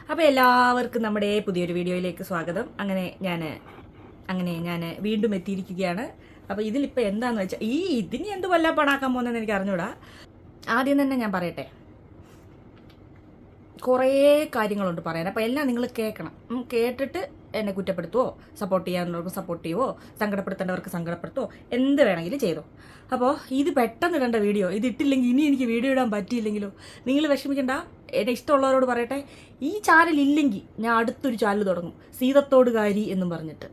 അപ്പോൾ എല്ലാവർക്കും നമ്മുടെ പുതിയൊരു വീഡിയോയിലേക്ക് സ്വാഗതം. അങ്ങനെ ഞാൻ വീണ്ടും എത്തിയിരിക്കുകയാണ്. അപ്പോൾ ഇതിലിപ്പോൾ എന്താണെന്ന് വെച്ചാൽ ഇതിന് എന്ത് വല്ല പണാക്കാൻ പോകുന്നതെന്ന് എനിക്ക് അറിഞ്ഞൂടാ. ആദ്യം തന്നെ ഞാൻ പറയട്ടെ, കുറേ കാര്യങ്ങളുണ്ട് പറയാൻ. അപ്പോൾ എല്ലാം നിങ്ങൾ കേൾക്കണം. കേട്ടിട്ട് എന്നെ കുറ്റപ്പെടുത്തുവോ, സപ്പോർട്ട് ചെയ്യാവുന്നവർക്ക് സപ്പോർട്ട് ചെയ്യുവോ, സങ്കടപ്പെടുത്തേണ്ടവർക്ക് സങ്കടപ്പെടുത്തുവോ, എന്ത് വേണമെങ്കിലും ചെയ്തോ. അപ്പോൾ ഇത് പെട്ടെന്ന് ഇടേണ്ട വീഡിയോ, ഇത് ഇട്ടില്ലെങ്കിൽ ഇനി എനിക്ക് വീഡിയോ ഇടാൻ പറ്റിയില്ലെങ്കിലോ, നിങ്ങൾ വിഷമിക്കണ്ട. എന്നെ ഇഷ്ടമുള്ളവരോട് പറയട്ടെ, ഈ ചാനൽ ഇല്ലെങ്കിൽ ഞാൻ അടുത്തൊരു ചാനൽ തുടങ്ങും, സീതത്തോടുകാരി എന്നും പറഞ്ഞിട്ട്.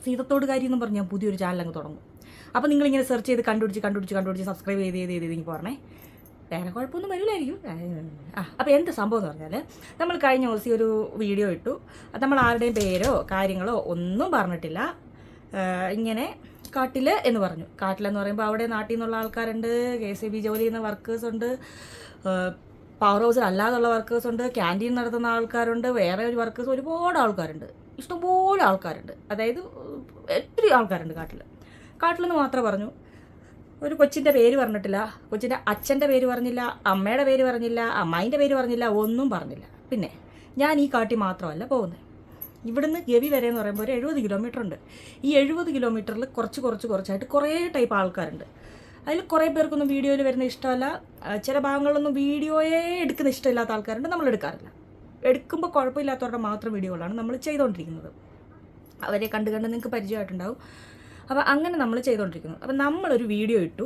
സീതത്തോടുകാരി എന്നും പറഞ്ഞ് ഞാൻ പുതിയൊരു ചാനൽ അങ്ങ് തുടങ്ങും. അപ്പോൾ നിങ്ങളിങ്ങനെ സെർച്ച് ചെയ്ത് കണ്ടുപിടിച്ച് സബ്സ്ക്രൈബ് ചെയ്ത് എനിക്ക് പറഞ്ഞേ. വേറെ കുഴപ്പമൊന്നും വരില്ലായിരിക്കും. അപ്പോൾ എന്ത് സംഭവം എന്ന് പറഞ്ഞാൽ, നമ്മൾ കഴിഞ്ഞ ദിവസം ഒരു വീഡിയോ ഇട്ടു. നമ്മൾ ആരുടെയും പേരോ കാര്യങ്ങളോ ഒന്നും പറഞ്ഞിട്ടില്ല. ഇങ്ങനെ കാട്ടിൽ എന്ന് പറഞ്ഞു. കാട്ടിലെന്ന് പറയുമ്പോൾ അവിടെ നാട്ടിൽ നിന്നുള്ള ആൾക്കാരുണ്ട്, KCB ജോലി ചെയ്യുന്ന വർക്കേഴ്സ് ഉണ്ട്, പവർ ഹൗസിൽ അല്ലാതുള്ള വർക്കേഴ്സ് ഉണ്ട്, ക്യാൻറ്റീൻ നടത്തുന്ന ആൾക്കാരുണ്ട്, വേറെ ഒരു വർക്കേഴ്സ്, ഒരുപാട് ആൾക്കാരുണ്ട്, ഇഷ്ടംപോലെ ആൾക്കാരുണ്ട്. അതായത് ഒത്തിരി ആൾക്കാരുണ്ട് കാട്ടിലെന്ന് മാത്രമേ പറഞ്ഞു. ഒരു കൊച്ചിൻ്റെ പേര് പറഞ്ഞിട്ടില്ല, കൊച്ചിൻ്റെ അച്ഛൻ്റെ പേര് പറഞ്ഞില്ല, അമ്മയുടെ പേര് പറഞ്ഞില്ല, അമ്മായിൻ്റെ പേര് പറഞ്ഞില്ല, ഒന്നും പറഞ്ഞില്ല. പിന്നെ ഞാൻ ഈ കാട്ടിൽ മാത്രമല്ല പോകുന്നത്. ഇവിടുന്ന് ഗവി വരെ എന്ന് പറയുമ്പോൾ ഒരു 70 കിലോമീറ്റർ ഉണ്ട്. ഈ 70 കിലോമീറ്ററിൽ കുറച്ചായിട്ട് കുറേ ടൈപ്പ് ആൾക്കാരുണ്ട്. അതിൽ കുറേ പേർക്കൊന്നും വീഡിയോയിൽ വരുന്ന ഇഷ്ടമല്ല, ചില ഭാഗങ്ങളിലൊന്നും വീഡിയോയെ എടുക്കുന്ന ഇഷ്ടമില്ലാത്ത ആൾക്കാരുണ്ട്. നമ്മൾ എടുക്കാറില്ല. എടുക്കുമ്പോൾ കുഴപ്പമില്ലാത്തവരുടെ മാത്രം വീഡിയോകളാണ് നമ്മൾ ചെയ്തുകൊണ്ടിരിക്കുന്നത്. അവരെ കണ്ട് നിങ്ങൾക്ക് പരിചയമായിട്ടുണ്ടാവും. അപ്പോൾ അങ്ങനെ നമ്മൾ ചെയ്തുകൊണ്ടിരിക്കുന്നു. അപ്പോൾ നമ്മളൊരു വീഡിയോ ഇട്ടു,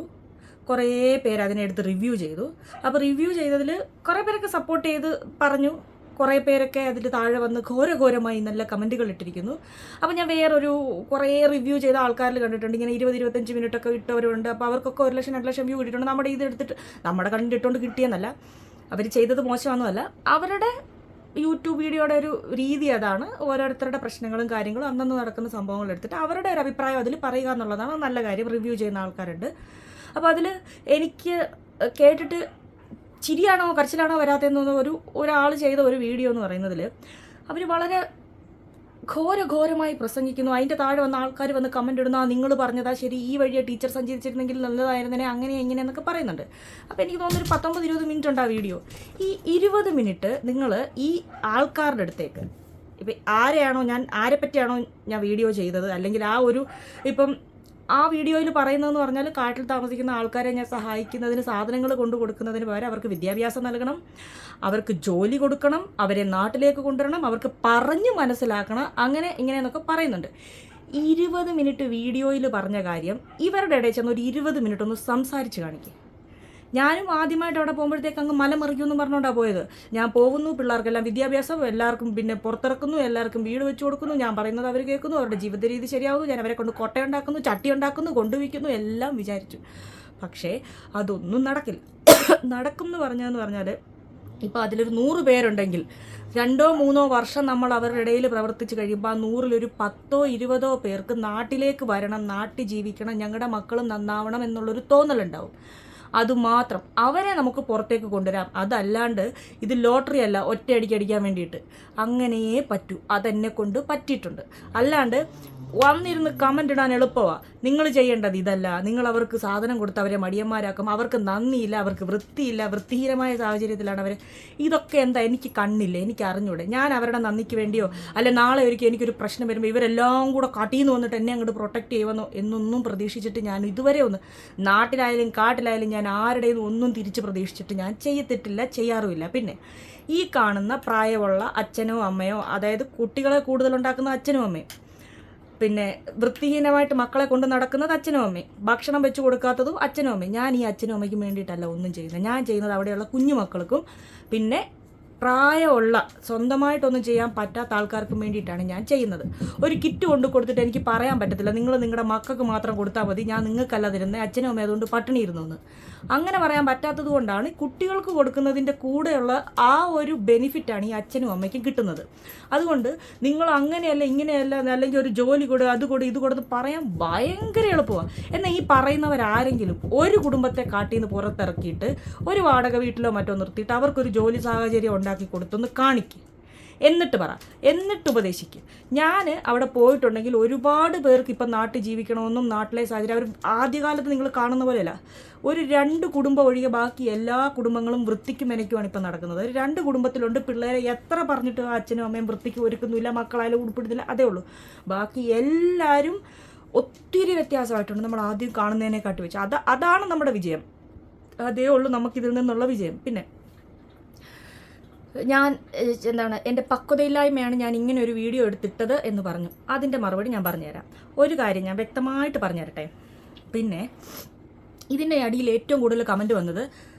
കുറേ പേര് അതിനെടുത്ത് റിവ്യൂ ചെയ്തു. അപ്പോൾ റിവ്യൂ ചെയ്തതിൽ കുറേ പേരൊക്കെ സപ്പോർട്ട് ചെയ്ത് പറഞ്ഞു, കുറേ പേരൊക്കെ അതിൽ താഴെ വന്ന് ഘോരമായി നല്ല കമൻറ്റുകൾ ഇട്ടിരിക്കുന്നു. അപ്പോൾ ഞാൻ വേറൊരു കുറേ റിവ്യൂ ചെയ്ത ആൾക്കാരിൽ കണ്ടിട്ടുണ്ട്, ഇങ്ങനെ 20-25 മിനിറ്റൊക്കെ ഇട്ടവരുണ്ട്. അപ്പോൾ അവർക്കൊക്കെ 1 ലക്ഷം 2 ലക്ഷം വ്യൂ കിട്ടിയിട്ടുണ്ട്. നമ്മുടെ ഇത് എടുത്തിട്ട് നമ്മുടെ കണ്ടിട്ടുകൊണ്ട് കിട്ടിയെന്നല്ല, അവർ ചെയ്തത് മോശമാണെന്നല്ല, അവരുടെ യൂട്യൂബ് വീഡിയോയുടെ ഒരു രീതി അതാണ്. ഓരോരുത്തരുടെ പ്രശ്നങ്ങളും കാര്യങ്ങളും അന്നന്ന് നടക്കുന്ന സംഭവങ്ങൾ എടുത്തിട്ട് അവരുടെ ഒരു അഭിപ്രായം അതിൽ പറയുക എന്നുള്ളതാണ് നല്ല കാര്യം. റിവ്യൂ ചെയ്യുന്ന ആൾക്കാരുണ്ട്. അപ്പോൾ അതിൽ എനിക്ക് കേട്ടിട്ട് ചിരിയാണോ കരച്ചിലാണോ വരാത്തതെന്നൊന്നും ഒരാൾ ചെയ്ത ഒരു വീഡിയോ എന്ന് പറയുന്നതിൽ അവർ വളരെ ഘോരമായി പ്രസംഗിക്കുന്നു. അതിൻ്റെ താഴെ വന്ന ആൾക്കാർ വന്ന് കമൻ്റ് ഇടുന്നു, നിങ്ങൾ പറഞ്ഞതാ ശരി, ഈ വഴിയെ ടീച്ചർ സഞ്ചരിച്ചിരുന്നെങ്കിൽ നല്ലതായിരുന്നേ, അങ്ങനെ എന്നൊക്കെ പറയുന്നുണ്ട്. അപ്പോൾ എനിക്ക് തോന്നുന്നൊരു 19-20 മിനിറ്റ് ഉണ്ട് ആ വീഡിയോ. ഈ 20 മിനിറ്റ് നിങ്ങൾ ഈ ആൾക്കാരുടെ അടുത്തേക്ക്, ഇപ്പം ആരെ പറ്റിയാണോ ഞാൻ വീഡിയോ ചെയ്തത്, അല്ലെങ്കിൽ ഇപ്പം ആ വീഡിയോയിൽ പറയുന്നതെന്ന് പറഞ്ഞാൽ, കാട്ടിൽ താമസിക്കുന്ന ആൾക്കാരെ ഞാൻ സഹായിക്കുന്നതിന് സാധനങ്ങൾ കൊണ്ടു കൊടുക്കുന്നതിന് പകരം അവർക്ക് വിദ്യാഭ്യാസം നൽകണം, അവർക്ക് ജോലി കൊടുക്കണം, അവരെ നാട്ടിലേക്ക് കൊണ്ടുവരണം, അവർക്ക് പറഞ്ഞ് മനസ്സിലാക്കണം, അങ്ങനെ ഇങ്ങനെയെന്നൊക്കെ പറയുന്നുണ്ട്. 20 മിനിറ്റ് വീഡിയോയിൽ പറഞ്ഞ കാര്യം ഇവരുടെ ഇടയിൽ ചെന്ന് ഒരു 20 മിനിറ്റ് ഒന്ന് സംസാരിച്ച് കാണിക്കുക. ഞാനും ആദ്യമായിട്ട് അവിടെ പോകുമ്പോഴത്തേക്ക് അങ്ങ് മലമറിക്കുമെന്ന് പറഞ്ഞുകൊണ്ടാണ് പോയത്. ഞാൻ പോകുന്നു, പിള്ളേർക്കെല്ലാം വിദ്യാഭ്യാസം, എല്ലാവർക്കും പിന്നെ പുറത്തിറക്കുന്നു, എല്ലാവർക്കും വീട് വെച്ച് കൊടുക്കുന്നു, ഞാൻ പറയുന്നത് അവർ കേൾക്കുന്നു, അവരുടെ ജീവിത രീതി ശരിയാവുന്നു, ഞാൻ അവരെ കൊണ്ട് കൊട്ടയുണ്ടാക്കുന്നു, ചട്ടി ഉണ്ടാക്കുന്നു, കൊണ്ടുവയ്ക്കുന്നു, എല്ലാം വിചാരിച്ചു. പക്ഷേ അതൊന്നും നടക്കില്ല. നടക്കും എന്ന് പറഞ്ഞാൽ, ഇപ്പോൾ അതിലൊരു 100 പേരുണ്ടെങ്കിൽ 2-3 വർഷം നമ്മൾ അവരുടെ ഇടയിൽ പ്രവർത്തിച്ച് കഴിയുമ്പോൾ ആ 100-ൽ 10-20 പേർക്ക് നാട്ടിലേക്ക് വരണം, നാട്ടിൽ ജീവിക്കണം, ഞങ്ങളുടെ മക്കളും നന്നാവണം എന്നുള്ളൊരു തോന്നലുണ്ടാവും. അതുമാത്രം അവരെ നമുക്ക് പുറത്തേക്ക് കൊണ്ടുവരാം. അതല്ലാണ്ട് ഇത് ലോട്ടറി അല്ല, ഒറ്റയടിക്ക് അടിക്കാൻ വേണ്ടിയിട്ട്. അങ്ങനെയേ പറ്റൂ. അതെന്നെ കൊണ്ട് പറ്റിയിട്ടുണ്ട്. അല്ലാണ്ട് വന്നിരുന്ന് കമൻ്റ് ഇടാൻ എളുപ്പമാണ്. നിങ്ങൾ ചെയ്യേണ്ടത് ഇതല്ല. നിങ്ങൾ അവർക്ക് സാധനം കൊടുത്ത് അവരെ മടിയന്മാരാക്കും, അവർക്ക് നന്ദിയില്ല, അവർക്ക് വൃത്തിയില്ല, വൃത്തിഹീനമായ സാഹചര്യത്തിലാണ് അവർ. ഇതൊക്കെ എന്താ, എനിക്ക് കണ്ണില്ല, എനിക്ക് അറിഞ്ഞൂടെ. ഞാൻ അവരുടെ നന്ദിക്ക് വേണ്ടിയോ അല്ലെ നാളെ എനിക്കൊരു പ്രശ്നം വരുമ്പോൾ ഇവരെല്ലാം കൂടെ കാട്ടിന്ന് വന്നിട്ട് എന്നെ അങ്ങോട്ട് പ്രൊട്ടക്റ്റ് ചെയ്യുമെന്നോ എന്നൊന്നും പ്രതീക്ഷിച്ചിട്ട് ഞാൻ ഇതുവരെ നാട്ടിലായാലും കാട്ടിലായാലും ഞാൻ ആരുടെയും ഒന്നും തിരിച്ച് പ്രതീക്ഷിച്ചിട്ട് ഞാൻ ചെയ്യാറുമില്ല. പിന്നെ ഈ കാണുന്ന പ്രായമുള്ള അച്ഛനോ അമ്മയോ, അതായത് കുട്ടികളെ കൂടുതലുണ്ടാക്കുന്ന അച്ഛനും അമ്മയും, പിന്നെ വൃത്തിഹീനമായിട്ട് മക്കളെ കൊണ്ട് നടക്കുന്നത് അച്ഛനും അമ്മയും, ഭക്ഷണം വെച്ച് കൊടുക്കാത്തതും അച്ഛനും അമ്മയും, ഞാൻ ഈ അച്ഛനും അമ്മയ്ക്കും വേണ്ടിയിട്ടല്ല ഒന്നും ചെയ്യുന്നത്. ഞാൻ ചെയ്യുന്നത് അവിടെയുള്ള കുഞ്ഞു മക്കൾക്കും പിന്നെ പ്രായമുള്ള സ്വന്തമായിട്ടൊന്നും ചെയ്യാൻ പറ്റാത്ത ആൾക്കാർക്കും വേണ്ടിയിട്ടാണ് ഞാൻ ചെയ്യുന്നത്. ഒരു കിറ്റ് കൊണ്ട് കൊടുത്തിട്ട് എനിക്ക് പറയാൻ പറ്റത്തില്ല, നിങ്ങൾ നിങ്ങളുടെ മക്കൾക്ക് മാത്രം കൊടുത്താൽ മതി, ഞാൻ നിങ്ങൾക്കല്ല തരുന്നത്, അച്ഛനും അമ്മയും അതുകൊണ്ട് പട്ടിണി ഇരുന്നു. അങ്ങനെ പറയാൻ പറ്റാത്തത് കൊണ്ടാണ് കുട്ടികൾക്ക് കൊടുക്കുന്നതിൻ്റെ കൂടെയുള്ള ആ ഒരു ബെനിഫിറ്റാണ് ഈ അച്ഛനും അമ്മയ്ക്കും കിട്ടുന്നത്. അതുകൊണ്ട് നിങ്ങൾ അങ്ങനെയല്ല ഇങ്ങനെയല്ല, അല്ലെങ്കിൽ ഒരു ജോലി കൊടു, അത് കൊടു, ഇത് കൊടുത്ത് പറയാൻ ഭയങ്കര എളുപ്പമാണ്. എന്നാൽ ഈ പറയുന്നവരാരെങ്കിലും ഒരു കുടുംബത്തെ കാട്ടിന്ന് പുറത്തിറക്കിയിട്ട് ഒരു വാടക വീട്ടിലോ മറ്റോ നിർത്തിയിട്ട് അവർക്കൊരു ജോലി സാഹചര്യം ഉണ്ടാക്കി കൊടുത്തൊന്ന് കാണിക്കും. എന്നിട്ട് പറ, എന്നിട്ട് ഉപദേശിക്കുക. ഞാൻ അവിടെ പോയിട്ടുണ്ടെങ്കിൽ ഒരുപാട് പേർക്ക് ഇപ്പം നാട്ടിൽ ജീവിക്കണമെന്നും നാട്ടിലെ സാഹചര്യം അവർ ആദ്യകാലത്ത് നിങ്ങൾ കാണുന്ന പോലെയല്ല. ഒരു 2 കുടുംബം ഒഴികെ ബാക്കി എല്ലാ കുടുംബങ്ങളും വൃത്തിക്കും മെനയ്ക്കുമാണ് ഇപ്പം നടക്കുന്നത്. 2 കുടുംബത്തിലുണ്ട് പിള്ളേരെ എത്ര പറഞ്ഞിട്ട് അച്ഛനും അമ്മയും വൃത്തിക്ക് ഒരുക്കുന്നില്ല, മക്കളായാലും ഉൾപ്പെടുന്നില്ല, അതേ ഉള്ളൂ. ബാക്കി എല്ലാവരും ഒത്തിരി വ്യത്യാസമായിട്ടുണ്ട് നമ്മൾ ആദ്യം കാണുന്നതിനെക്കാട്ടി വെച്ച്. അതാണ് നമ്മുടെ വിജയം. അതേ ഉള്ളൂ നമുക്കിതിൽ നിന്നുള്ള വിജയം. പിന്നെ ഞാൻ എൻ്റെ പക്വതയില്ലായ്മയാണ് ഞാൻ ഇങ്ങനെ ഒരു വീഡിയോ എടുത്തിട്ടത് എന്ന് പറഞ്ഞു. അതിൻ്റെ മറുപടി ഞാൻ പറഞ്ഞുതരാം. ഒരു കാര്യം ഞാൻ വ്യക്തമായിട്ട് പറഞ്ഞു തരട്ടെ. പിന്നെ ഇതിൻ്റെ അടിയിൽ ഏറ്റവും കൂടുതൽ കമൻറ്റ് വന്നത്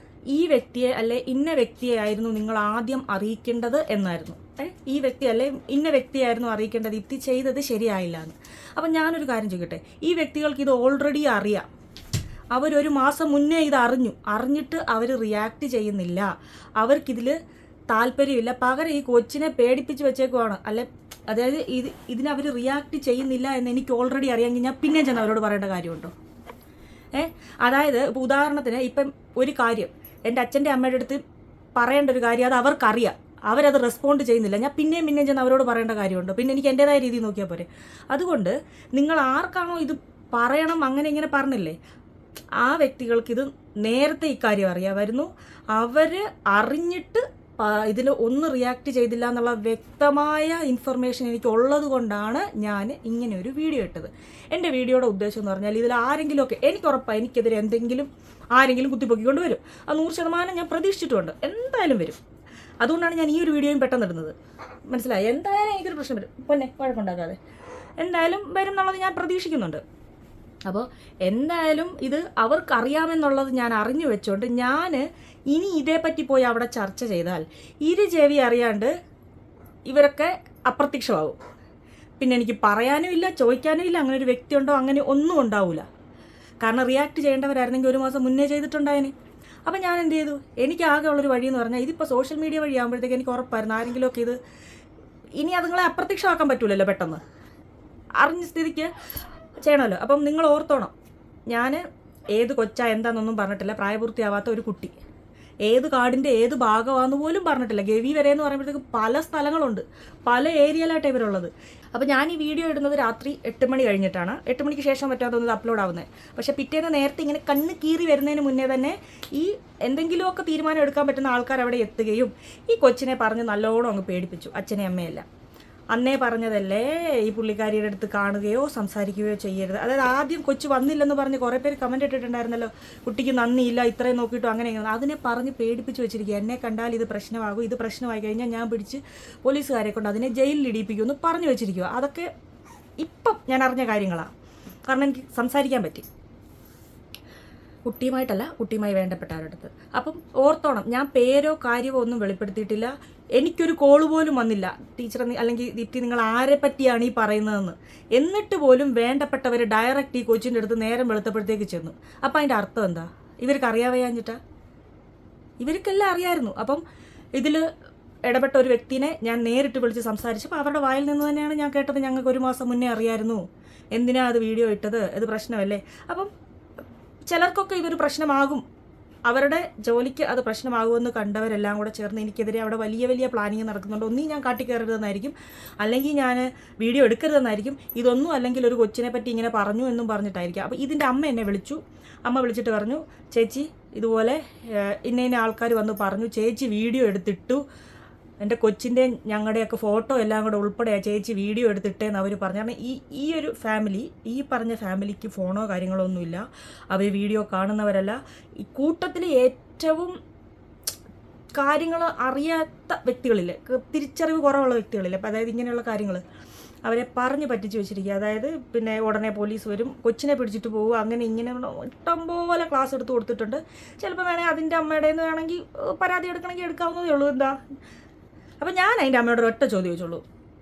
ഈ വ്യക്തിയെ അല്ലെ ഇന്ന വ്യക്തിയെ ആയിരുന്നു നിങ്ങൾ ആദ്യം അറിയിക്കേണ്ടത് എന്നായിരുന്നു. ഈ വ്യക്തി അല്ലെ ഇന്ന വ്യക്തിയായിരുന്നു അറിയിക്കേണ്ടത്, ഇത് ചെയ്തത് ശരിയായില്ല എന്ന്. അപ്പം ഞാനൊരു കാര്യം ചോദിക്കട്ടെ, ഈ വ്യക്തികൾക്ക് ഇത് ഓൾറെഡി അറിയാം. അവരൊരു മാസം മുന്നേ ഇത് അറിഞ്ഞിട്ട് അവർ റിയാക്ട് ചെയ്യുന്നില്ല. അവർക്കിതിൽ താല്പര്യമില്ല. പകരം ഈ കൊച്ചിനെ പേടിപ്പിച്ച് വെച്ചേക്കുവാണ്. അതായത് ഇതിനവർ റിയാക്ട് ചെയ്യുന്നില്ല എന്ന് എനിക്ക് ഓൾറെഡി അറിയാമെങ്കിൽ ഞാൻ പിന്നെ ചെന്ന് അവരോട് പറയേണ്ട കാര്യമുണ്ടോ? അതായത് ഇപ്പോൾ ഉദാഹരണത്തിന് ഇപ്പം ഒരു കാര്യം എൻ്റെ അച്ഛൻ്റെ അമ്മയുടെ അടുത്ത് പറയേണ്ട ഒരു കാര്യം അത് അവർക്കറിയാം, അവരത് റെസ്പോണ്ട് ചെയ്യുന്നില്ല, ഞാൻ പിന്നെയും ചെന്ന് അവരോട് പറയേണ്ട കാര്യമുണ്ടോ? പിന്നെ എനിക്ക് എൻ്റേതായ രീതിയിൽ നോക്കിയാൽ പോരെ. അതുകൊണ്ട് നിങ്ങൾ ആർക്കാണോ ഇത് പറയണം അങ്ങനെ ഇങ്ങനെ പറഞ്ഞില്ലേ, ആ വ്യക്തികൾക്ക് ഇത് നേരത്തെ ഇക്കാര്യം അറിയാമായിരുന്നു. അവർ അറിഞ്ഞിട്ട് ഇതിൽ ഒന്ന് റിയാക്ട് ചെയ്തില്ല എന്നുള്ള വ്യക്തമായ ഇൻഫർമേഷൻ എനിക്ക് ഉള്ളത് കൊണ്ടാണ് ഞാൻ ഇങ്ങനെ ഒരു വീഡിയോ ഇട്ടത്. എൻ്റെ വീഡിയോയുടെ ഉദ്ദേശം എന്ന് പറഞ്ഞാൽ ഇതിൽ ആരെങ്കിലുമൊക്കെ എനിക്കുറപ്പാണ് എനിക്കെതിരെ ആരെങ്കിലും കുത്തിപ്പൊക്കിക്കൊണ്ട് വരും. അത് 100% ഞാൻ പ്രതീക്ഷിച്ചിട്ടുമുണ്ട്, എന്തായാലും വരും. അതുകൊണ്ടാണ് ഞാൻ ഈ ഒരു വീഡിയോയും പെട്ടെന്ന് ഇടുന്നത്. മനസ്സിലായി? എന്തായാലും എനിക്കൊരു പ്രശ്നം വരും, പൊന്നെ കുഴപ്പമുണ്ടാക്കാതെ എന്തായാലും വരും എന്നുള്ളത് ഞാൻ പ്രതീക്ഷിക്കുന്നുണ്ട്. അപ്പോൾ എന്തായാലും ഇത് അവർക്കറിയാമെന്നുള്ളത് ഞാൻ അറിഞ്ഞു വെച്ചോണ്ട് ഞാൻ ഇനി ഇതേപ്പറ്റി പോയി അവിടെ ചർച്ച ചെയ്താൽ ചെവി അറിയാണ്ട് ഇവരൊക്കെ അപ്രത്യക്ഷമാവും. പിന്നെ എനിക്ക് പറയാനും ഇല്ല, ചോദിക്കാനും ഇല്ല. അങ്ങനെ ഒരു വ്യക്തി ഉണ്ടോ? അങ്ങനെ ഒന്നും ഉണ്ടാവില്ല. കാരണം റിയാക്ട് ചെയ്യേണ്ടവരായിരുന്നെങ്കിൽ ഒരു മാസം മുന്നേ ചെയ്തിട്ടുണ്ടായേനെ. അപ്പം ഞാൻ എന്ത് ചെയ്തു? എനിക്ക് ആകെ ഉള്ളൊരു വഴിയെന്ന് പറഞ്ഞാൽ ഇതിപ്പോൾ സോഷ്യൽ മീഡിയ വഴിയാകുമ്പോഴത്തേക്ക് എനിക്ക് ഉറപ്പായിരുന്നു ആരെങ്കിലുമൊക്കെ ഇത് ഇനി അതുങ്ങളെ അപ്രത്യക്ഷമാക്കാൻ പറ്റൂലല്ലോ, പെട്ടെന്ന് അറിഞ്ഞ സ്ഥിതിക്ക് ചെയ്യണമല്ലോ. അപ്പം നിങ്ങൾ ഓർത്തോണം, ഞാൻ ഏത് കൊച്ചാ എന്താണെന്നൊന്നും പറഞ്ഞിട്ടില്ല. പ്രായപൂർത്തിയാവാത്ത ഒരു കുട്ടി ഏത് കാടിൻ്റെ ഏത് ഭാഗമാണെന്ന് പോലും പറഞ്ഞിട്ടില്ല. ഗവി വരെ എന്ന് പറയുമ്പോഴത്തേക്ക് പല സ്ഥലങ്ങളുണ്ട്, പല ഏരിയയിലായിട്ടാണ് ഇവരുള്ളത്. അപ്പോൾ ഞാൻ ഈ വീഡിയോ ഇടുന്നത് രാത്രി 8 മണി കഴിഞ്ഞിട്ടാണ്. 8 മണിക്ക് ശേഷം പറ്റാത്തത് അപ്ലോഡ് ആവുന്നത്. പക്ഷേ പിറ്റേന്ന് നേരത്തെ ഇങ്ങനെ കണ്ണ് കീറി വരുന്നതിന് മുന്നേ തന്നെ ഈ എന്തെങ്കിലുമൊക്കെ തീരുമാനം എടുക്കാൻ പറ്റുന്ന ആൾക്കാർ അവിടെ എത്തുകയും ഈ കൊച്ചിനെ പറഞ്ഞ് നല്ലോണം അങ്ങ് പേടിപ്പിച്ചു. അച്ഛനെ അമ്മയല്ല, അന്നേ പറഞ്ഞതല്ലേ ഈ പുള്ളിക്കാരിയുടെ അടുത്ത് കാണുകയോ സംസാരിക്കുകയോ ചെയ്യരുത്. അതായത് ആദ്യം കൊച്ചു വന്നില്ലെന്ന് പറഞ്ഞ് കുറേ പേര് കമൻറ്റ് ഇട്ടിട്ടുണ്ടായിരുന്നല്ലോ, കുട്ടിക്ക് നന്ദിയില്ല ഇത്രയും നോക്കിയിട്ടും അങ്ങനെ അതിനെ പറഞ്ഞ് പേടിപ്പിച്ച് വെച്ചിരിക്കുക. എന്നെ കണ്ടാൽ ഇത് പ്രശ്നമാകും, ഇത് പ്രശ്നമായി കഴിഞ്ഞാൽ ഞാൻ പിടിച്ച് പോലീസുകാരെ കൊണ്ട് അതിനെ ജയിലിൽ ഇടിപ്പിക്കുമെന്ന് പറഞ്ഞു വെച്ചിരിക്കുക. അതൊക്കെ ഇപ്പം ഞാൻ അറിഞ്ഞ കാര്യങ്ങളാണ്. കാരണം എനിക്ക് സംസാരിക്കാൻ പറ്റി, കുട്ടിയുമായിട്ടല്ല, കുട്ടിയുമായി വേണ്ടപ്പെട്ടവരുടെ അടുത്ത്. അപ്പം ഓർത്തോണം, ഞാൻ പേരോ കാര്യമോ ഒന്നും വെളിപ്പെടുത്തിയിട്ടില്ല. എനിക്കൊരു കോള് പോലും വന്നില്ല ടീച്ചർ അല്ലെങ്കിൽ ദീപ്തി നിങ്ങൾ ആരെ പറ്റിയാണ് ഈ പറയുന്നതെന്ന്. എന്നിട്ട് പോലും വേണ്ടപ്പെട്ടവർ ഡയറക്റ്റ് ഈ കൊച്ചിൻ്റെ അടുത്ത് നേരം വെളുത്തപ്പോഴത്തേക്ക് ചെന്നു. അപ്പം അതിൻ്റെ അർത്ഥം എന്താ? ഇവർക്ക് അറിയാവയാഞ്ഞിട്ടാ? ഇവർക്കെല്ലാം അറിയാമായിരുന്നു. അപ്പം ഇതിൽ ഇടപെട്ട ഒരു വ്യക്തിനെ ഞാൻ നേരിട്ട് വിളിച്ച് സംസാരിച്ചപ്പോൾ അവരുടെ വായിൽ നിന്ന് തന്നെയാണ് ഞാൻ കേട്ടത്, ഞങ്ങൾക്ക് 1 മാസം മുന്നേ അറിയായിരുന്നു, എന്തിനാ അത് വീഡിയോ ഇട്ടത്, ഇത് പ്രശ്നമല്ലേ. അപ്പം ചിലർക്കൊക്കെ ഇതൊരു പ്രശ്നമാകും, അവരുടെ ജോലിക്ക് അത് പ്രശ്നമാകുമെന്ന് കണ്ടവരെല്ലാം കൂടെ ചേർന്ന് എനിക്കെതിരെ അവിടെ വലിയ പ്ലാനിങ് നടക്കുന്നുണ്ട്. ഒന്നീ ഞാൻ കാട്ടിക്കയറരുതെന്നായിരിക്കും, അല്ലെങ്കിൽ ഞാൻ വീഡിയോ എടുക്കരുതെന്നായിരിക്കും. ഇതൊന്നും അല്ലെങ്കിൽ ഒരു കൊച്ചിനെ പറ്റി ഇങ്ങനെ പറഞ്ഞു എന്നും പറഞ്ഞിട്ടായിരിക്കും. അപ്പോൾ ഇതിൻ്റെ അമ്മ എന്നെ വിളിച്ചു. അമ്മ വിളിച്ചിട്ട് പറഞ്ഞു, ചേച്ചി ഇതുപോലെ ഇന്ന ആൾക്കാർ വന്ന് പറഞ്ഞു, ചേച്ചി വീഡിയോ എടുത്തിട്ടു, എൻ്റെ കൊച്ചിൻ്റെ ഞങ്ങളുടെയൊക്കെ ഫോട്ടോ എല്ലാം കൂടെ ഉൾപ്പെടെയാണ് ചേച്ചി വീഡിയോ എടുത്തിട്ടേന്ന് അവർ പറഞ്ഞു. കാരണം ഈ ഒരു ഫാമിലി, ഈ പറഞ്ഞ ഫാമിലിക്ക് ഫോണോ കാര്യങ്ങളോ ഒന്നുമില്ല, അവർ വീഡിയോ കാണുന്നവരല്ല. ഈ കൂട്ടത്തിൽ ഏറ്റവും കാര്യങ്ങൾ അറിയാത്ത വ്യക്തികളില്ലേ, തിരിച്ചറിവ് കുറവുള്ള വ്യക്തികളില്ലേ, അപ്പോൾ അതായത് ഇങ്ങനെയുള്ള കാര്യങ്ങൾ അവരെ പറഞ്ഞ് പറ്റിച്ച് വെച്ചിരിക്കുക. അതായത് പിന്നെ ഉടനെ പോലീസ് വരും, കൊച്ചിനെ പിടിച്ചിട്ട് പോകുക, അങ്ങനെ ഇങ്ങനെ ഇഷ്ടംപോലെ ക്ലാസ് എടുത്ത് കൊടുത്തിട്ടുണ്ട്. ചിലപ്പോൾ വേണമെങ്കിൽ അതിൻ്റെ അമ്മയുടെ നിന്ന് വേണമെങ്കിൽ പരാതി എടുക്കണമെങ്കിൽ എടുക്കാവുന്നതേ ഉള്ളൂ. എന്താ? അപ്പം ഞാൻ അതിൻ്റെ അമ്മയോട് ഒറ്റ ചോദ്യം ചോദിച്ചുള്ളൂ,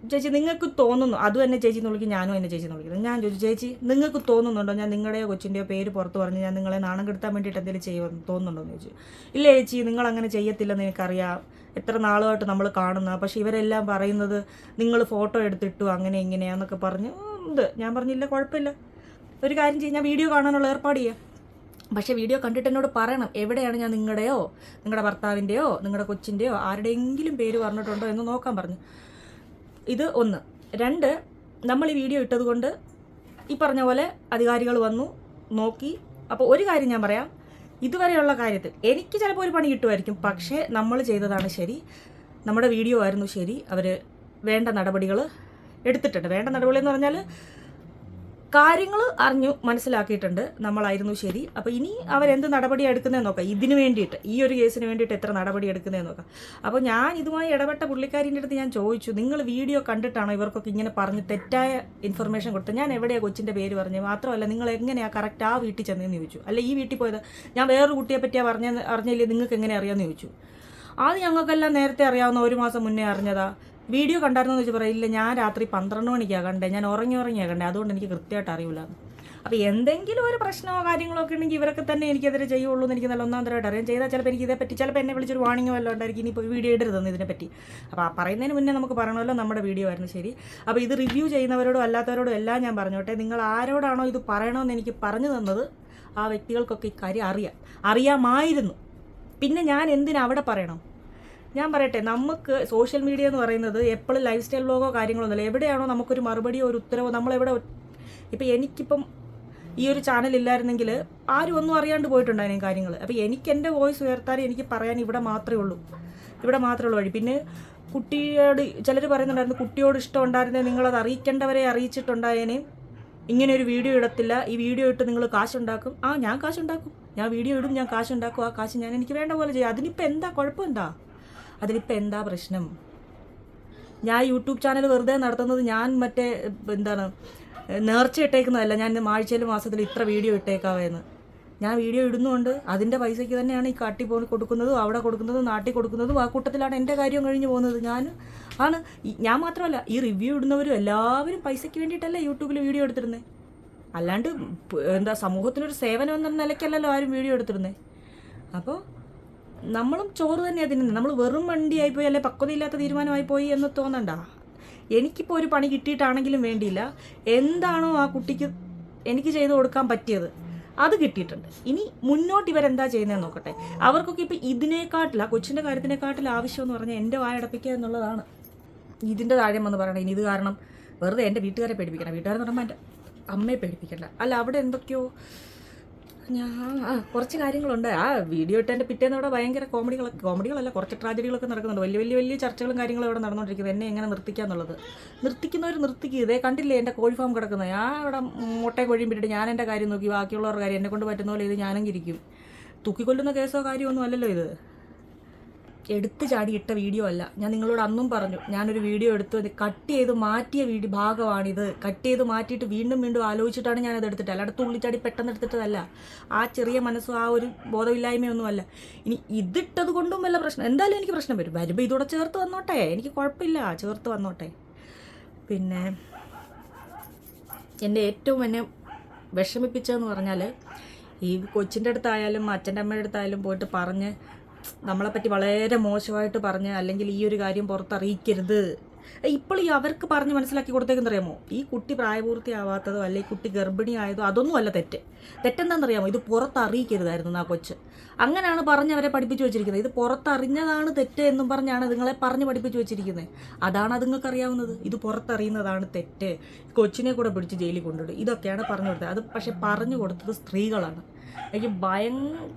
ചേച്ചി നിങ്ങൾക്ക് തോന്നുന്നു, അതും എന്നെ ചേച്ചി എന്ന് വിളിക്കും, ഞാനും എന്നെ ചേച്ചി എന്ന് വിളിക്കുന്നത്. ഞാൻ ചോദിച്ചു, ചേച്ചി നിങ്ങൾക്ക് തോന്നുന്നുണ്ടോ ഞാൻ നിങ്ങളുടെയോ കൊച്ചിൻ്റെയോ പേര് പുറത്ത് പറഞ്ഞ് ഞാൻ നിങ്ങളെ നാണം കെടുത്താൻ വേണ്ടിയിട്ട് എന്തെങ്കിലും ചെയ്യുമെന്ന് തോന്നുന്നുണ്ടോ എന്ന് ചോദിച്ചു. ഇല്ല ചേച്ചി, നിങ്ങളങ്ങനെ ചെയ്യത്തില്ലെന്ന് എനിക്കറിയാം, എത്ര നാളുമായിട്ട് നമ്മൾ കാണുന്ന, പക്ഷേ ഇവരെല്ലാം പറയുന്നത് നിങ്ങൾ ഫോട്ടോ എടുത്തിട്ടു അങ്ങനെ ഇങ്ങനെയാന്നൊക്കെ പറഞ്ഞു. ഞാൻ പറഞ്ഞില്ല, കുഴപ്പമില്ല, ഒരു കാര്യം ചെയ്യും, ഞാൻ വീഡിയോ കാണാനുള്ള ഏർപ്പാട് ചെയ്യാം. പക്ഷേ വീഡിയോ കണ്ടിട്ട് എന്നോട് പറയണം എവിടെയാണ് ഞാൻ നിങ്ങളുടെയോ നിങ്ങളുടെ ഭർത്താവിൻ്റെയോ നിങ്ങളുടെ കൊച്ചിൻ്റെയോ ആരുടെയെങ്കിലും പേര് പറഞ്ഞിട്ടുണ്ടോ എന്ന് നോക്കാൻ പറഞ്ഞു. ഇത് 1. 2, നമ്മൾ ഈ വീഡിയോ ഇട്ടത് കൊണ്ട് ഈ പറഞ്ഞ പോലെ അധികാരികൾ വന്നു നോക്കി. അപ്പോൾ ഒരു കാര്യം ഞാൻ പറയാം, ഇതുവരെയുള്ള കാര്യത്തിൽ എനിക്ക് ചിലപ്പോൾ ഒരു പണി കിട്ടുമായിരിക്കും, പക്ഷേ നമ്മൾ ചെയ്തതാണ് ശരി, നമ്മുടെ വീഡിയോ ആയിരുന്നു ശരി. അവർ വേണ്ട നടപടികൾ എടുത്തിട്ടുണ്ട്. വേണ്ട നടപടി എന്ന് പറഞ്ഞാൽ കാര്യങ്ങൾ അറിഞ്ഞു മനസ്സിലാക്കിയിട്ടുണ്ട്, നമ്മളായിരുന്നു ശരി. അപ്പോൾ ഇനി അവരെന്ത് നടപടിയാണ് എടുക്കുന്നതെന്ന് നോക്കാം. ഇതിന് വേണ്ടിയിട്ട്, ഈ ഒരു കേസിന് വേണ്ടിയിട്ട് എത്ര നടപടി എടുക്കുന്നതെന്ന് നോക്കാം. അപ്പോൾ ഞാൻ ഇതുമായി ഇടപെട്ട പുള്ളിക്കാരിൻ്റെ അടുത്ത് ഞാൻ ചോദിച്ചു, നിങ്ങൾ വീഡിയോ കണ്ടിട്ടാണോ ഇവർക്കൊക്കെ ഇങ്ങനെ പറഞ്ഞ് തെറ്റായ ഇൻഫർമേഷൻ കൊടുത്തത്? ഞാൻ എവിടെയാണ് കൊച്ചിൻ്റെ പേര് പറഞ്ഞത്? മാത്രമല്ല നിങ്ങൾ എങ്ങനെയാണ് കറക്റ്റ് ആ വീട്ടിൽ ചെന്നതെന്ന് ചോദിച്ചു. അല്ല ഈ വീട്ടിൽ പോയത് ഞാൻ വേറൊരു കുട്ടിയെ പറ്റിയാണ് അറിഞ്ഞില്ലേ, നിങ്ങൾക്ക് എങ്ങനെ അറിയാമെന്ന് ചോദിച്ചു. അത് ഞങ്ങൾക്കെല്ലാം നേരത്തെ അറിയാവുന്ന, 1 മാസം മുന്നേ അറിഞ്ഞതാ. വീഡിയോ കണ്ടായിരുന്നോ എന്ന് വെച്ചാൽ പറയില്ല, ഞാൻ രാത്രി 12 മണിക്കാണ് കണ്ടേ, ഞാൻ ഉറങ്ങിയാണ് കണ്ടേ, അതുകൊണ്ട് എനിക്ക് കൃത്യമായിട്ട് അറിയില്ല. അപ്പോൾ എന്തെങ്കിലും ഒരു പ്രശ്നമോ കാര്യങ്ങളോ ഒക്കെ ഉണ്ടെങ്കിൽ ഇവരൊക്കെ തന്നെ എനിക്കെതിരെ ചെയ്യുള്ളൂ എന്ന് എനിക്ക് നല്ല ഒന്നാന്തരമായിട്ട് അറിയാം. ചെയ്താൽ ചിലപ്പോൾ എനിക്ക് ഇതേപ്പറ്റി ചിലപ്പോൾ എന്നെ വിളിച്ചൊരു വാണിങ്ങോ വല്ലതും ഉണ്ടായിരിക്കും, ഇനിയിപ്പോൾ വീഡിയോ ഇടരുതെന്ന് ഇതിനെപ്പറ്റി. അപ്പോൾ ആ പറയുന്നതിന് മുന്നേ നമുക്ക് പറയണമല്ലോ നമ്മുടെ വീഡിയോ ആയിരുന്നു ശരി. അപ്പോൾ ഇത് റിവ്യൂ ചെയ്യുന്നവരോടും അല്ലാത്തവരോടും എല്ലാം ഞാൻ പറഞ്ഞോട്ടെ, നിങ്ങൾ ആരോടാണോ ഇത് പറയണമെന്ന് എനിക്ക് പറഞ്ഞു തന്നത് ആ വ്യക്തികൾക്കൊക്കെ ഇക്കാര്യം അറിയാമായിരുന്നു. പിന്നെ ഞാൻ എന്തിനാ അവിടെ പറയണം? ഞാൻ പറയട്ടെ, നമുക്ക് സോഷ്യൽ മീഡിയ എന്ന് പറയുന്നത് എപ്പോഴും ലൈഫ് സ്റ്റൈൽ വ്ലോഗോ കാര്യങ്ങളൊന്നുമില്ല. എവിടെയാണോ നമുക്കൊരു മറുപടിയോ ഒരു ഉത്തരവോ, നമ്മളെവിടെ ഇപ്പോൾ എനിക്കിപ്പം ഈ ഒരു ചാനൽ ഇല്ലായിരുന്നെങ്കിൽ ആരും ഒന്നും അറിയാണ്ട് പോയിട്ടുണ്ടായിരുന്നു കാര്യങ്ങൾ. അപ്പോൾ എനിക്ക് എൻ്റെ വോയിസ് ഉയർത്താൻ എനിക്ക് പറയാൻ ഇവിടെ മാത്രമേ ഉള്ളൂ വഴി. പിന്നെ കുട്ടിയോട് ചിലർ പറയുന്നുണ്ടായിരുന്നു, കുട്ടിയോട് ഇഷ്ടം ഉണ്ടായിരുന്നേ നിങ്ങളത് അറിയിക്കേണ്ടവരെ അറിയിച്ചിട്ടുണ്ടായേനെ, ഇങ്ങനെ ഒരു വീഡിയോ ഇടത്തില്ല, ഈ വീഡിയോ ഇട്ട് നിങ്ങൾ കാശുണ്ടാക്കും. ഞാൻ കാശുണ്ടാക്കും, ഞാൻ വീഡിയോ ഇടും, ഞാൻ കാശുണ്ടാക്കും, ആ കാശ് ഞാൻ എനിക്ക് വേണ്ട പോലെ ചെയ്യാം. അതിനിപ്പോൾ എന്താ കുഴപ്പം? അതിനിപ്പോൾ എന്താ പ്രശ്നം? ഞാൻ യൂട്യൂബ് ചാനൽ വെറുതെ നടത്തുന്നത് ഞാൻ നേർച്ച ഇട്ടേക്കുന്നതല്ല, ഞാൻ ആഴ്ചയിൽ മാസത്തിൽ ഇത്ര വീഡിയോ ഇട്ടേക്കാവേന്ന്. ഞാൻ വീഡിയോ ഇടുന്നുണ്ട്, അതിൻ്റെ പൈസയ്ക്ക് തന്നെയാണ് ഈ കാട്ടി കൊടുക്കുന്നതും അവിടെ കൊടുക്കുന്നതും നാട്ടിൽ കൊടുക്കുന്നതും. ആ കൂട്ടത്തിലാണ് എൻ്റെ കാര്യം കഴിഞ്ഞ് പോകുന്നത്. ഞാൻ മാത്രമല്ല, ഈ റിവ്യൂ ഇടുന്നവരും എല്ലാവരും പൈസയ്ക്ക് വേണ്ടിയിട്ടല്ലേ യൂട്യൂബിൽ വീഡിയോ എടുത്തിരുന്നത്. അല്ലാണ്ട് സമൂഹത്തിനൊരു സേവനം എന്ന നിലയ്ക്കല്ലല്ലോ ആരും വീഡിയോ എടുത്തിരുന്നത്. അപ്പോൾ നമ്മളും ചോറ് തന്നെയാണ് തിന്നുന്നത്. നമ്മൾ വെറും വണ്ടിയായിപ്പോയി, അല്ലെ പക്വതയില്ലാത്ത തീരുമാനമായിപ്പോയി എന്ന് തോന്നണ്ട. എനിക്കിപ്പോൾ ഒരു പണി കിട്ടിയിട്ടാണെങ്കിലും വേണ്ടിയില്ല, എന്താണോ ആ കുട്ടിക്ക് എനിക്ക് ചെയ്ത് കൊടുക്കാൻ പറ്റിയത് അത് കിട്ടിയിട്ടുണ്ട്. ഇനി മുന്നോട്ട് ഇവരെന്താ ചെയ്യുന്നതെന്ന് നോക്കട്ടെ. അവർക്കൊക്കെ ഇപ്പോൾ ഇതിനേക്കാട്ടില്ല, കൊച്ചിൻ്റെ കാര്യത്തിനെക്കാട്ടിൽ ആവശ്യമെന്ന് പറഞ്ഞാൽ എൻ്റെ വായടപ്പിക്കുക എന്നുള്ളതാണ്. ഇതിൻ്റെ താഴെ വന്ന് പറയണം, ഇനി ഇത് കാരണം വെറുതെ എൻ്റെ വീട്ടുകാരെ പേടിപ്പിക്കണം. വീട്ടുകാരെന്ന് പറയുമ്പോൾ എൻ്റെ അമ്മയെ പേടിപ്പിക്കണ്ട. അല്ല, അവിടെ എന്തൊക്കെയോ കുറച്ച് കാര്യങ്ങളുണ്ട്. ആ വീഡിയോ ഇട്ടതിൻ്റെ പിറ്റേന്ന് അവിടെ ഭയങ്കര കോമഡികളല്ല, കുറച്ച് ട്രാജഡികളൊക്കെ നടക്കുന്നുണ്ട്. വലിയ ചർച്ചകളും കാര്യങ്ങളും ഇവിടെ നടന്നുകൊണ്ടിരിക്കുന്നത്. എന്നെ എങ്ങനെ നിർത്തിക്കാന്നുള്ളത്. നിർത്തിക്കുന്നവർ നിർത്തിക്കുക. ഇതേ കണ്ടില്ലേ എൻ്റെ കോഴി ഫാം കിടക്കുന്നത്? ഞാൻ അവിടെ മുട്ടയും കോഴിയും പിന്നിട്ട് ഞാൻ എൻ്റെ കാര്യം നോക്കി, ബാക്കിയുള്ളവരുടെ കാര്യം എന്നെ കൊണ്ട് പറ്റുന്ന പോലെ ഇത് ഞാനും ഇരിക്കും. തൂക്കിക്കൊല്ലുന്ന കേസോ കാര്യമൊന്നും അല്ലല്ലോ ഇത്. എടുത്ത് ചാടി ഇട്ട വീഡിയോ അല്ല. ഞാൻ നിങ്ങളോട് അന്നും പറഞ്ഞു, ഞാനൊരു വീഡിയോ എടുത്ത് കട്ട് ചെയ്ത് മാറ്റിയ ഭാഗമാണിത്. കട്ട് ചെയ്ത് മാറ്റിയിട്ട് വീണ്ടും ആലോചിച്ചിട്ടാണ് ഞാനത് എടുത്തിട്ട്, അല്ലാതെ തുള്ളിച്ചാടി പെട്ടെന്ന് എടുത്തിട്ടതല്ല. ആ ചെറിയ മനസ്സും ആ ഒരു ബോധമില്ലായ്മയൊന്നുമല്ല. ഇനി ഇതിട്ടത് കൊണ്ടും വല്ല പ്രശ്നം, എന്തായാലും എനിക്ക് പ്രശ്നം വരുമ്പോൾ ഇതോടെ ചേർത്ത് വന്നോട്ടെ, എനിക്ക് കുഴപ്പമില്ല, ചേർത്ത് വന്നോട്ടെ. പിന്നെ എന്നെ ഏറ്റവും വിഷമിപ്പിച്ചതെന്ന് പറഞ്ഞാൽ, ഈ കൊച്ചിൻ്റെ അടുത്തായാലും അച്ഛൻ്റെ അമ്മയുടെ അടുത്തായാലും പോയിട്ട് പറഞ്ഞ് നമ്മളെപ്പറ്റി വളരെ മോശമായിട്ട് പറഞ്ഞ്, അല്ലെങ്കിൽ ഈ ഒരു കാര്യം പുറത്തറിയിക്കരുത്. ഇപ്പോൾ ഈ അവർക്ക് പറഞ്ഞ് മനസ്സിലാക്കി കൊടുത്തേക്കെന്നറിയാമോ? ഈ കുട്ടി പ്രായപൂർത്തിയാവാത്തതോ അല്ലെങ്കിൽ കുട്ടി ഗർഭിണി ആയതോ അതൊന്നും അല്ല തെറ്റെന്താണെന്നറിയാമോ? ഇത് പുറത്തറിയിക്കരുതായിരുന്നു ആ കൊച്ച്. അങ്ങനെയാണ് പറഞ്ഞ് അവരെ പഠിപ്പിച്ചു വെച്ചിരിക്കുന്നത്. ഇത് പുറത്തറിഞ്ഞതാണ് തെറ്റ് എന്നും പറഞ്ഞാണ് നിങ്ങളെ പറഞ്ഞ് പഠിപ്പിച്ചു വെച്ചിരിക്കുന്നത്. അതാണ് അതുങ്ങൾക്ക് അറിയാവുന്നത്. ഇത് പുറത്തറിയുന്നതാണ് തെറ്റ്, കൊച്ചിനെ കൂടെ പിടിച്ച് ജയിലിൽ കൊണ്ടിടും, ഇതൊക്കെയാണ് പറഞ്ഞു കൊടുത്തത്. അത് പക്ഷെ പറഞ്ഞു കൊടുത്തത് സ്ത്രീകളാണ്. എനിക്ക്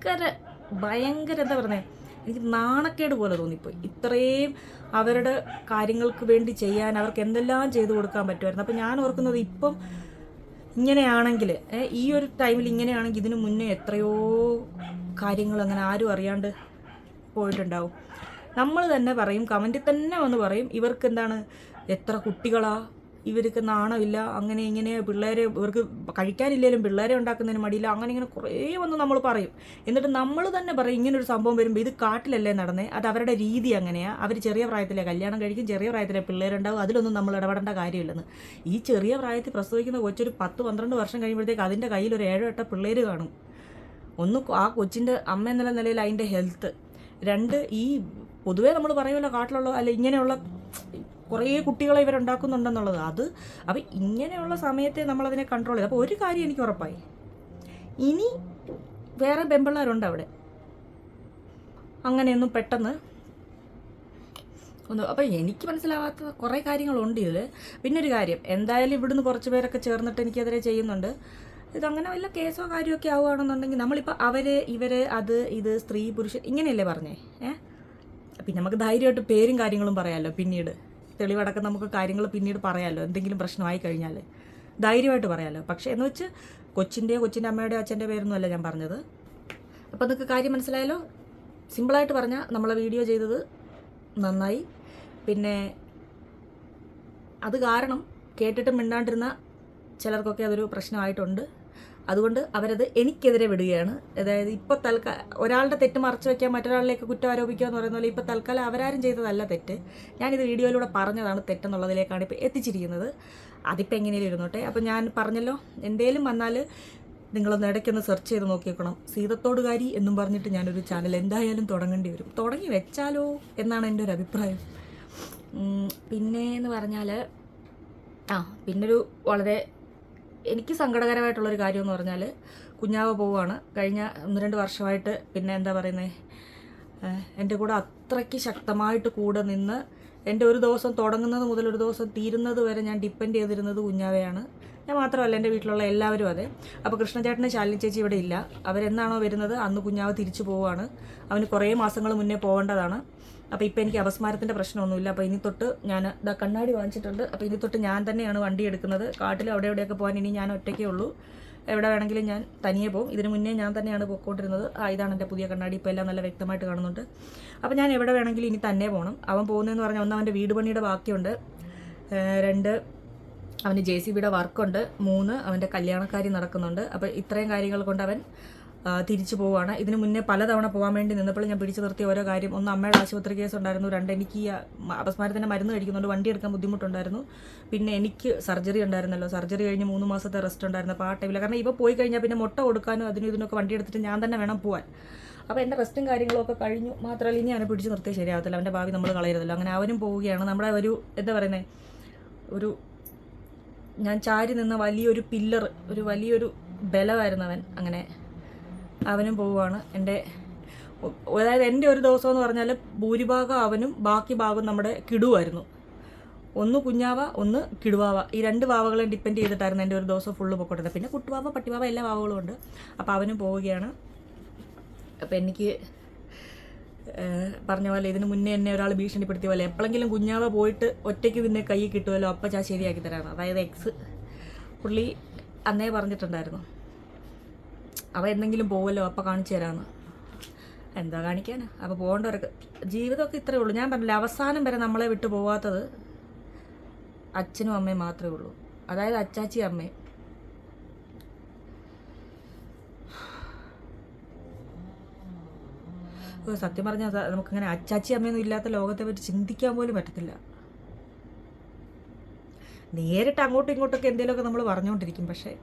ഭയങ്കര എന്താ പറയുന്നത്, എനിക്ക് നാണക്കേട് പോലെ തോന്നിപ്പോയി. ഇത്രയും അവരുടെ കാര്യങ്ങൾക്ക് വേണ്ടി ചെയ്യാൻ അവർക്ക് എന്തെല്ലാം ചെയ്തു കൊടുക്കാൻ പറ്റുമായിരുന്നു. അപ്പോൾ ഞാൻ ഓർക്കുന്നത്, ഇപ്പം ഇങ്ങനെയാണെങ്കിൽ, ഈ ഒരു ടൈമിൽ ഇങ്ങനെയാണെങ്കിൽ ഇതിനു മുന്നേ എത്രയോ കാര്യങ്ങൾ അങ്ങനെ ആരും അറിയാണ്ട് പോയിട്ടുണ്ടാവും. നമ്മൾ തന്നെ പറയും, കമൻറ്റിൽ തന്നെ വന്ന് പറയും, ഇവർക്ക് എന്താണ്, എത്ര കുട്ടികളാ, ഇവർക്ക് നാണമില്ല, അങ്ങനെ ഇങ്ങനെ പിള്ളേരെ, ഇവർക്ക് കഴിക്കാനില്ലെങ്കിലും പിള്ളേരെ ഉണ്ടാക്കുന്നതിന് മടിയില്ല, അങ്ങനെ ഇങ്ങനെ കുറേ വന്ന് നമ്മൾ പറയും. എന്നിട്ട് നമ്മൾ തന്നെ പറയും, ഇങ്ങനൊരു സംഭവം വരുമ്പോൾ ഇത് കാട്ടിലല്ലേ നടന്നേ, അത് അവരുടെ രീതി അങ്ങനെയാണ്, അവർ ചെറിയ പ്രായത്തിലെ കല്യാണം കഴിക്കും, ചെറിയ പ്രായത്തിലെ പിള്ളേരുണ്ടാവും, അതിലൊന്നും നമ്മൾ ഇടപെടേണ്ട കാര്യമില്ലെന്ന്. ഈ ചെറിയ പ്രായത്തിൽ പ്രസവിക്കുന്ന കൊച്ചൊരു 10-12 വർഷം കഴിയുമ്പോഴത്തേക്ക് അതിൻ്റെ കയ്യിൽ ഒരു 7-8 പിള്ളേർ കാണും. ഒന്ന് ആ കൊച്ചിൻ്റെ അമ്മ എന്നുള്ള നിലയിൽ അതിൻ്റെ ഹെൽത്ത്, 2 ഈ പൊതുവേ നമ്മൾ പറയുമല്ലോ കാട്ടിലുള്ള അല്ല ഇങ്ങനെയുള്ള കുറേ കുട്ടികളെ ഇവരുണ്ടാക്കുന്നുണ്ടെന്നുള്ളത്. അപ്പോൾ ഇങ്ങനെയുള്ള സമയത്തെ നമ്മളതിനെ കൺട്രോൾ ചെയ്ത്. അപ്പോൾ ഒരു കാര്യം എനിക്ക് ഉറപ്പായി, ഇനി വേറെ പെമ്പിള്ളേരുണ്ട് അവിടെ, അങ്ങനെയൊന്നും പെട്ടെന്ന് ഒന്ന്. അപ്പോൾ എനിക്ക് മനസ്സിലാവാത്ത കുറേ കാര്യങ്ങളുണ്ട് ഇതിൽ. പിന്നെ ഒരു കാര്യം, എന്തായാലും ഇവിടുന്ന് കുറച്ച് പേരൊക്കെ ചേർന്നിട്ട് എനിക്കെതിരെ ചെയ്യുന്നുണ്ട്. ഇതങ്ങനെ വല്ല കേസോ കാര്യമൊക്കെ ആവുകയാണെന്നുണ്ടെങ്കിൽ നമ്മളിപ്പോൾ ഇവർ അത് ഇത് സ്ത്രീ പുരുഷൻ ഇങ്ങനെയല്ലേ പറഞ്ഞേ. പിന്നെ നമുക്ക് ധൈര്യമായിട്ട് പേരും കാര്യങ്ങളും പറയാമല്ലോ, പിന്നീട് തെളിവടക്കം നമുക്ക് കാര്യങ്ങൾ പിന്നീട് പറയാമല്ലോ, എന്തെങ്കിലും പ്രശ്നമായി കഴിഞ്ഞാൽ ധൈര്യമായിട്ട് പറയാമല്ലോ. പക്ഷേ എന്ന് വെച്ച് കൊച്ചിൻ്റെ അമ്മയുടെ അച്ഛൻ്റെ പേരൊന്നും അല്ല ഞാൻ പറഞ്ഞത്. അപ്പോൾ നിങ്ങൾക്ക് കാര്യം മനസ്സിലായല്ലോ. സിമ്പിളായിട്ട് പറഞ്ഞാൽ നമ്മളെ വീഡിയോ ചെയ്തത് നന്നായി. പിന്നെ അത് കാരണം കേട്ടിട്ട് മിണ്ടാണ്ടിരുന്ന ചിലർക്കൊക്കെ അതൊരു പ്രശ്നമായിട്ടുണ്ട്. അതുകൊണ്ട് അവരത് എനിക്കെതിരെ വിടുകയാണ്. അതായത് ഇപ്പോൾ ഒരാളുടെ തെറ്റ് മറച്ചു വയ്ക്കാൻ മറ്റൊരാളിലേക്ക് കുറ്റം ആരോപിക്കുക എന്ന് പറയുന്ന പോലെ ഇപ്പോൾ തൽക്കാലം അവരാരും ചെയ്തതല്ല തെറ്റ്. ഞാനിത് വീഡിയോയിലൂടെ പറഞ്ഞതാണ് തെറ്റെന്നുള്ളതിലേക്കാണ് ഇപ്പോൾ എത്തിച്ചിരിക്കുന്നത്. അതിപ്പോൾ എങ്ങനെയും ഇരുന്നോട്ടെ. അപ്പോൾ ഞാൻ പറഞ്ഞല്ലോ, എന്തേലും വന്നാൽ നിങ്ങളൊന്ന് ഇടയ്ക്കൊന്ന് സെർച്ച് ചെയ്ത് നോക്കിയേക്കണം. സീതത്തോടുകാരി എന്നും പറഞ്ഞിട്ട് ഞാനൊരു ചാനൽ എന്തായാലും തുടങ്ങേണ്ടി വരും. തുടങ്ങി വെച്ചാലോ എന്നാണ് എൻ്റെ ഒരു അഭിപ്രായം. പിന്നെ എന്ന് പറഞ്ഞാൽ പിന്നൊരു വളരെ എനിക്ക് സങ്കടകരമായിട്ടുള്ളൊരു കാര്യമെന്ന് പറഞ്ഞാൽ കുഞ്ഞാവ് പോവുകയാണ്. കഴിഞ്ഞ 1-2 വർഷമായിട്ട് പിന്നെ എന്താ പറയുന്നത്, എൻ്റെ കൂടെ അത്രയ്ക്ക് ശക്തമായിട്ട് കൂടെ നിന്ന് എൻ്റെ ഒരു ദിവസം തുടങ്ങുന്നത് മുതൽ ഒരു ദിവസം തീരുന്നത് വരെ ഞാൻ ഡിപ്പെൻഡ് ചെയ്തിരുന്നത് കുഞ്ഞാവയാണ്. ഞാൻ മാത്രമല്ല, എൻ്റെ വീട്ടിലുള്ള എല്ലാവരും അതെ. അപ്പോൾ കൃഷ്ണചേട്ടന് ശാലിനി ചേച്ചി ഇവിടെ ഇല്ല. അവരെന്നാണോ വരുന്നത് അന്ന് കുഞ്ഞാവ് തിരിച്ചു പോവുകയാണ്. അവന് കുറേ മാസങ്ങൾ മുന്നേ പോകേണ്ടതാണ്. അപ്പോൾ ഇപ്പോൾ എനിക്ക് അപസ്മാരത്തിൻ്റെ പ്രശ്നമൊന്നുമില്ല. അപ്പോൾ ഇനി തൊട്ട് ഞാൻ കണ്ണാടി വാങ്ങിച്ചിട്ടുണ്ട്. അപ്പോൾ ഇനി തൊട്ട് ഞാൻ തന്നെയാണ് വണ്ടി എടുക്കുന്നത്. കാട്ടിൽ അവിടെ എവിടെയൊക്കെ പോകാൻ ഇനി ഞാൻ ഒറ്റയ്ക്കേ ഉള്ളൂ. എവിടെ വേണമെങ്കിലും ഞാൻ തനിയെ പോകും. ഇതിന് മുന്നേ ഞാൻ തന്നെയാണ് പോയിക്കൊണ്ടിരുന്നത്. ഇതാണ് എൻ്റെ പുതിയ കണ്ണാടി. ഇപ്പോൾ എല്ലാം നല്ല വ്യക്തമായിട്ട് കാണുന്നുണ്ട്. അപ്പോൾ ഞാൻ എവിടെ വേണമെങ്കിലും ഇനി തന്നെ പോകണം. അവൻ പോകുന്നതെന്ന് പറഞ്ഞാൽ ഒന്ന് അവൻ്റെ വീട് പണിയുടെ ബാക്കിയുണ്ട്, 2 അവന് JCBയുടെ വർക്കുണ്ട്, 3 അവൻ്റെ കല്യാണക്കാരി നടക്കുന്നുണ്ട്. അപ്പോൾ ഇത്രയും കാര്യങ്ങൾ കൊണ്ട് അവൻ തിരിച്ചു പോവുകയാണ്. ഇതിന് മുന്നേ പലതവണ പോകാൻ വേണ്ടി നിന്നപ്പോൾ ഞാൻ പിടിച്ചു നിർത്തിയ ഓരോ കാര്യം, ഒന്ന് അമ്മയുടെ ആശുപത്രി കേസ് ഉണ്ടായിരുന്നു, 2 എനിക്ക് ഈ അപസ്മാരത്തിൻ്റെ മരുന്ന് കഴിക്കുന്നുണ്ട്, വണ്ടി എടുക്കാൻ ബുദ്ധിമുട്ടുണ്ടായിരുന്നു, പിന്നെ എനിക്ക് സർജറി ഉണ്ടായിരുന്നല്ലോ, സർജറി കഴിഞ്ഞ് 3 മാസത്തെ റെസ്റ്റ് ഉണ്ടായിരുന്നു. അപ്പോൾ ആ ടൈമിൽ കാരണം ഇപ്പോൾ പോയി കഴിഞ്ഞാൽ പിന്നെ മുട്ട കൊടുക്കാനും അതിനും ഇതിനൊക്കെ വണ്ടി എടുത്തിട്ട് ഞാൻ തന്നെ വേണം പോകാൻ. അപ്പോൾ എൻ്റെ റെസ്റ്റും കാര്യങ്ങളൊക്കെ കഴിഞ്ഞു. മാത്രമല്ല ഇനി അവനെ പിടിച്ച് നിർത്തിയാൽ ശരിയാവത്തില്ല, അവൻ്റെ ഭാവി നമ്മൾ കളയരുതല്ലോ. അങ്ങനെ അവനും പോവുകയാണ്. നമ്മുടെ ഒരു എന്താ പറയുന്നത്, ഒരു ഞാൻ ചാരി നിന്ന വലിയൊരു പില്ലർ, ഒരു വലിയൊരു ബലമായിരുന്നു അവൻ. അങ്ങനെ അവനും പോവുകയാണ്. അതായത് എൻ്റെ ഒരു ദിവസം എന്ന് പറഞ്ഞാൽ ഭൂരിഭാഗം അവനും ബാക്കി ഭാഗം നമ്മുടെ കിടുവായിരുന്നു. ഒന്ന് കുഞ്ഞാവ, ഒന്ന് കിടുവാവ. ഈ 2 വാവകളെ ഡിപ്പെൻഡ് ചെയ്തിട്ടായിരുന്നു എൻ്റെ ഒരു ദിവസം ഫുള്ള് പൊക്കോട്ടത്. പിന്നെ കുട്ടുവാവ, പട്ടിവാവ എല്ലാ വാവകളും ഉണ്ട്. അപ്പോൾ അവനും പോവുകയാണ്. അപ്പോൾ എനിക്ക് പറഞ്ഞ പോലെ ഇതിന് മുന്നേ എന്നെ ഒരാൾ ഭീഷണിപ്പെടുത്തിയ പോലെ എപ്പോഴെങ്കിലും കുഞ്ഞാവ പോയിട്ട് ഒറ്റയ്ക്ക് നിന്നെ കൈ കിട്ടുമല്ലോ അപ്പം ഞാൻ ശരിയാക്കി തരാമെന്ന്. അതായത് പുള്ളി അന്നേ പറഞ്ഞിട്ടുണ്ടായിരുന്നു, അവ എന്തെങ്കിലും പോവല്ലോ അപ്പം കാണിച്ചു തരാമെന്ന്. എന്താ കാണിക്കാനാ? അപ്പോൾ പോകേണ്ടവർക്ക് ജീവിതമൊക്കെ ഇത്രയേ ഉള്ളൂ. ഞാൻ പറഞ്ഞില്ല, അവസാനം വരെ നമ്മളെ വിട്ടു പോവാത്തത് അച്ഛനും അമ്മയും മാത്രമേ ഉള്ളൂ. അതായത് അച്ചാച്ചി അമ്മയും. സത്യം പറഞ്ഞാൽ നമുക്കിങ്ങനെ അച്ചാച്ചി അമ്മയൊന്നും ഇല്ലാത്ത ലോകത്തെ പറ്റി ചിന്തിക്കാൻ പോലും പറ്റത്തില്ല. നേരിട്ട് അങ്ങോട്ടും ഇങ്ങോട്ടൊക്കെ എന്തെങ്കിലുമൊക്കെ നമ്മൾ പറഞ്ഞുകൊണ്ടിരിക്കും. പക്ഷേ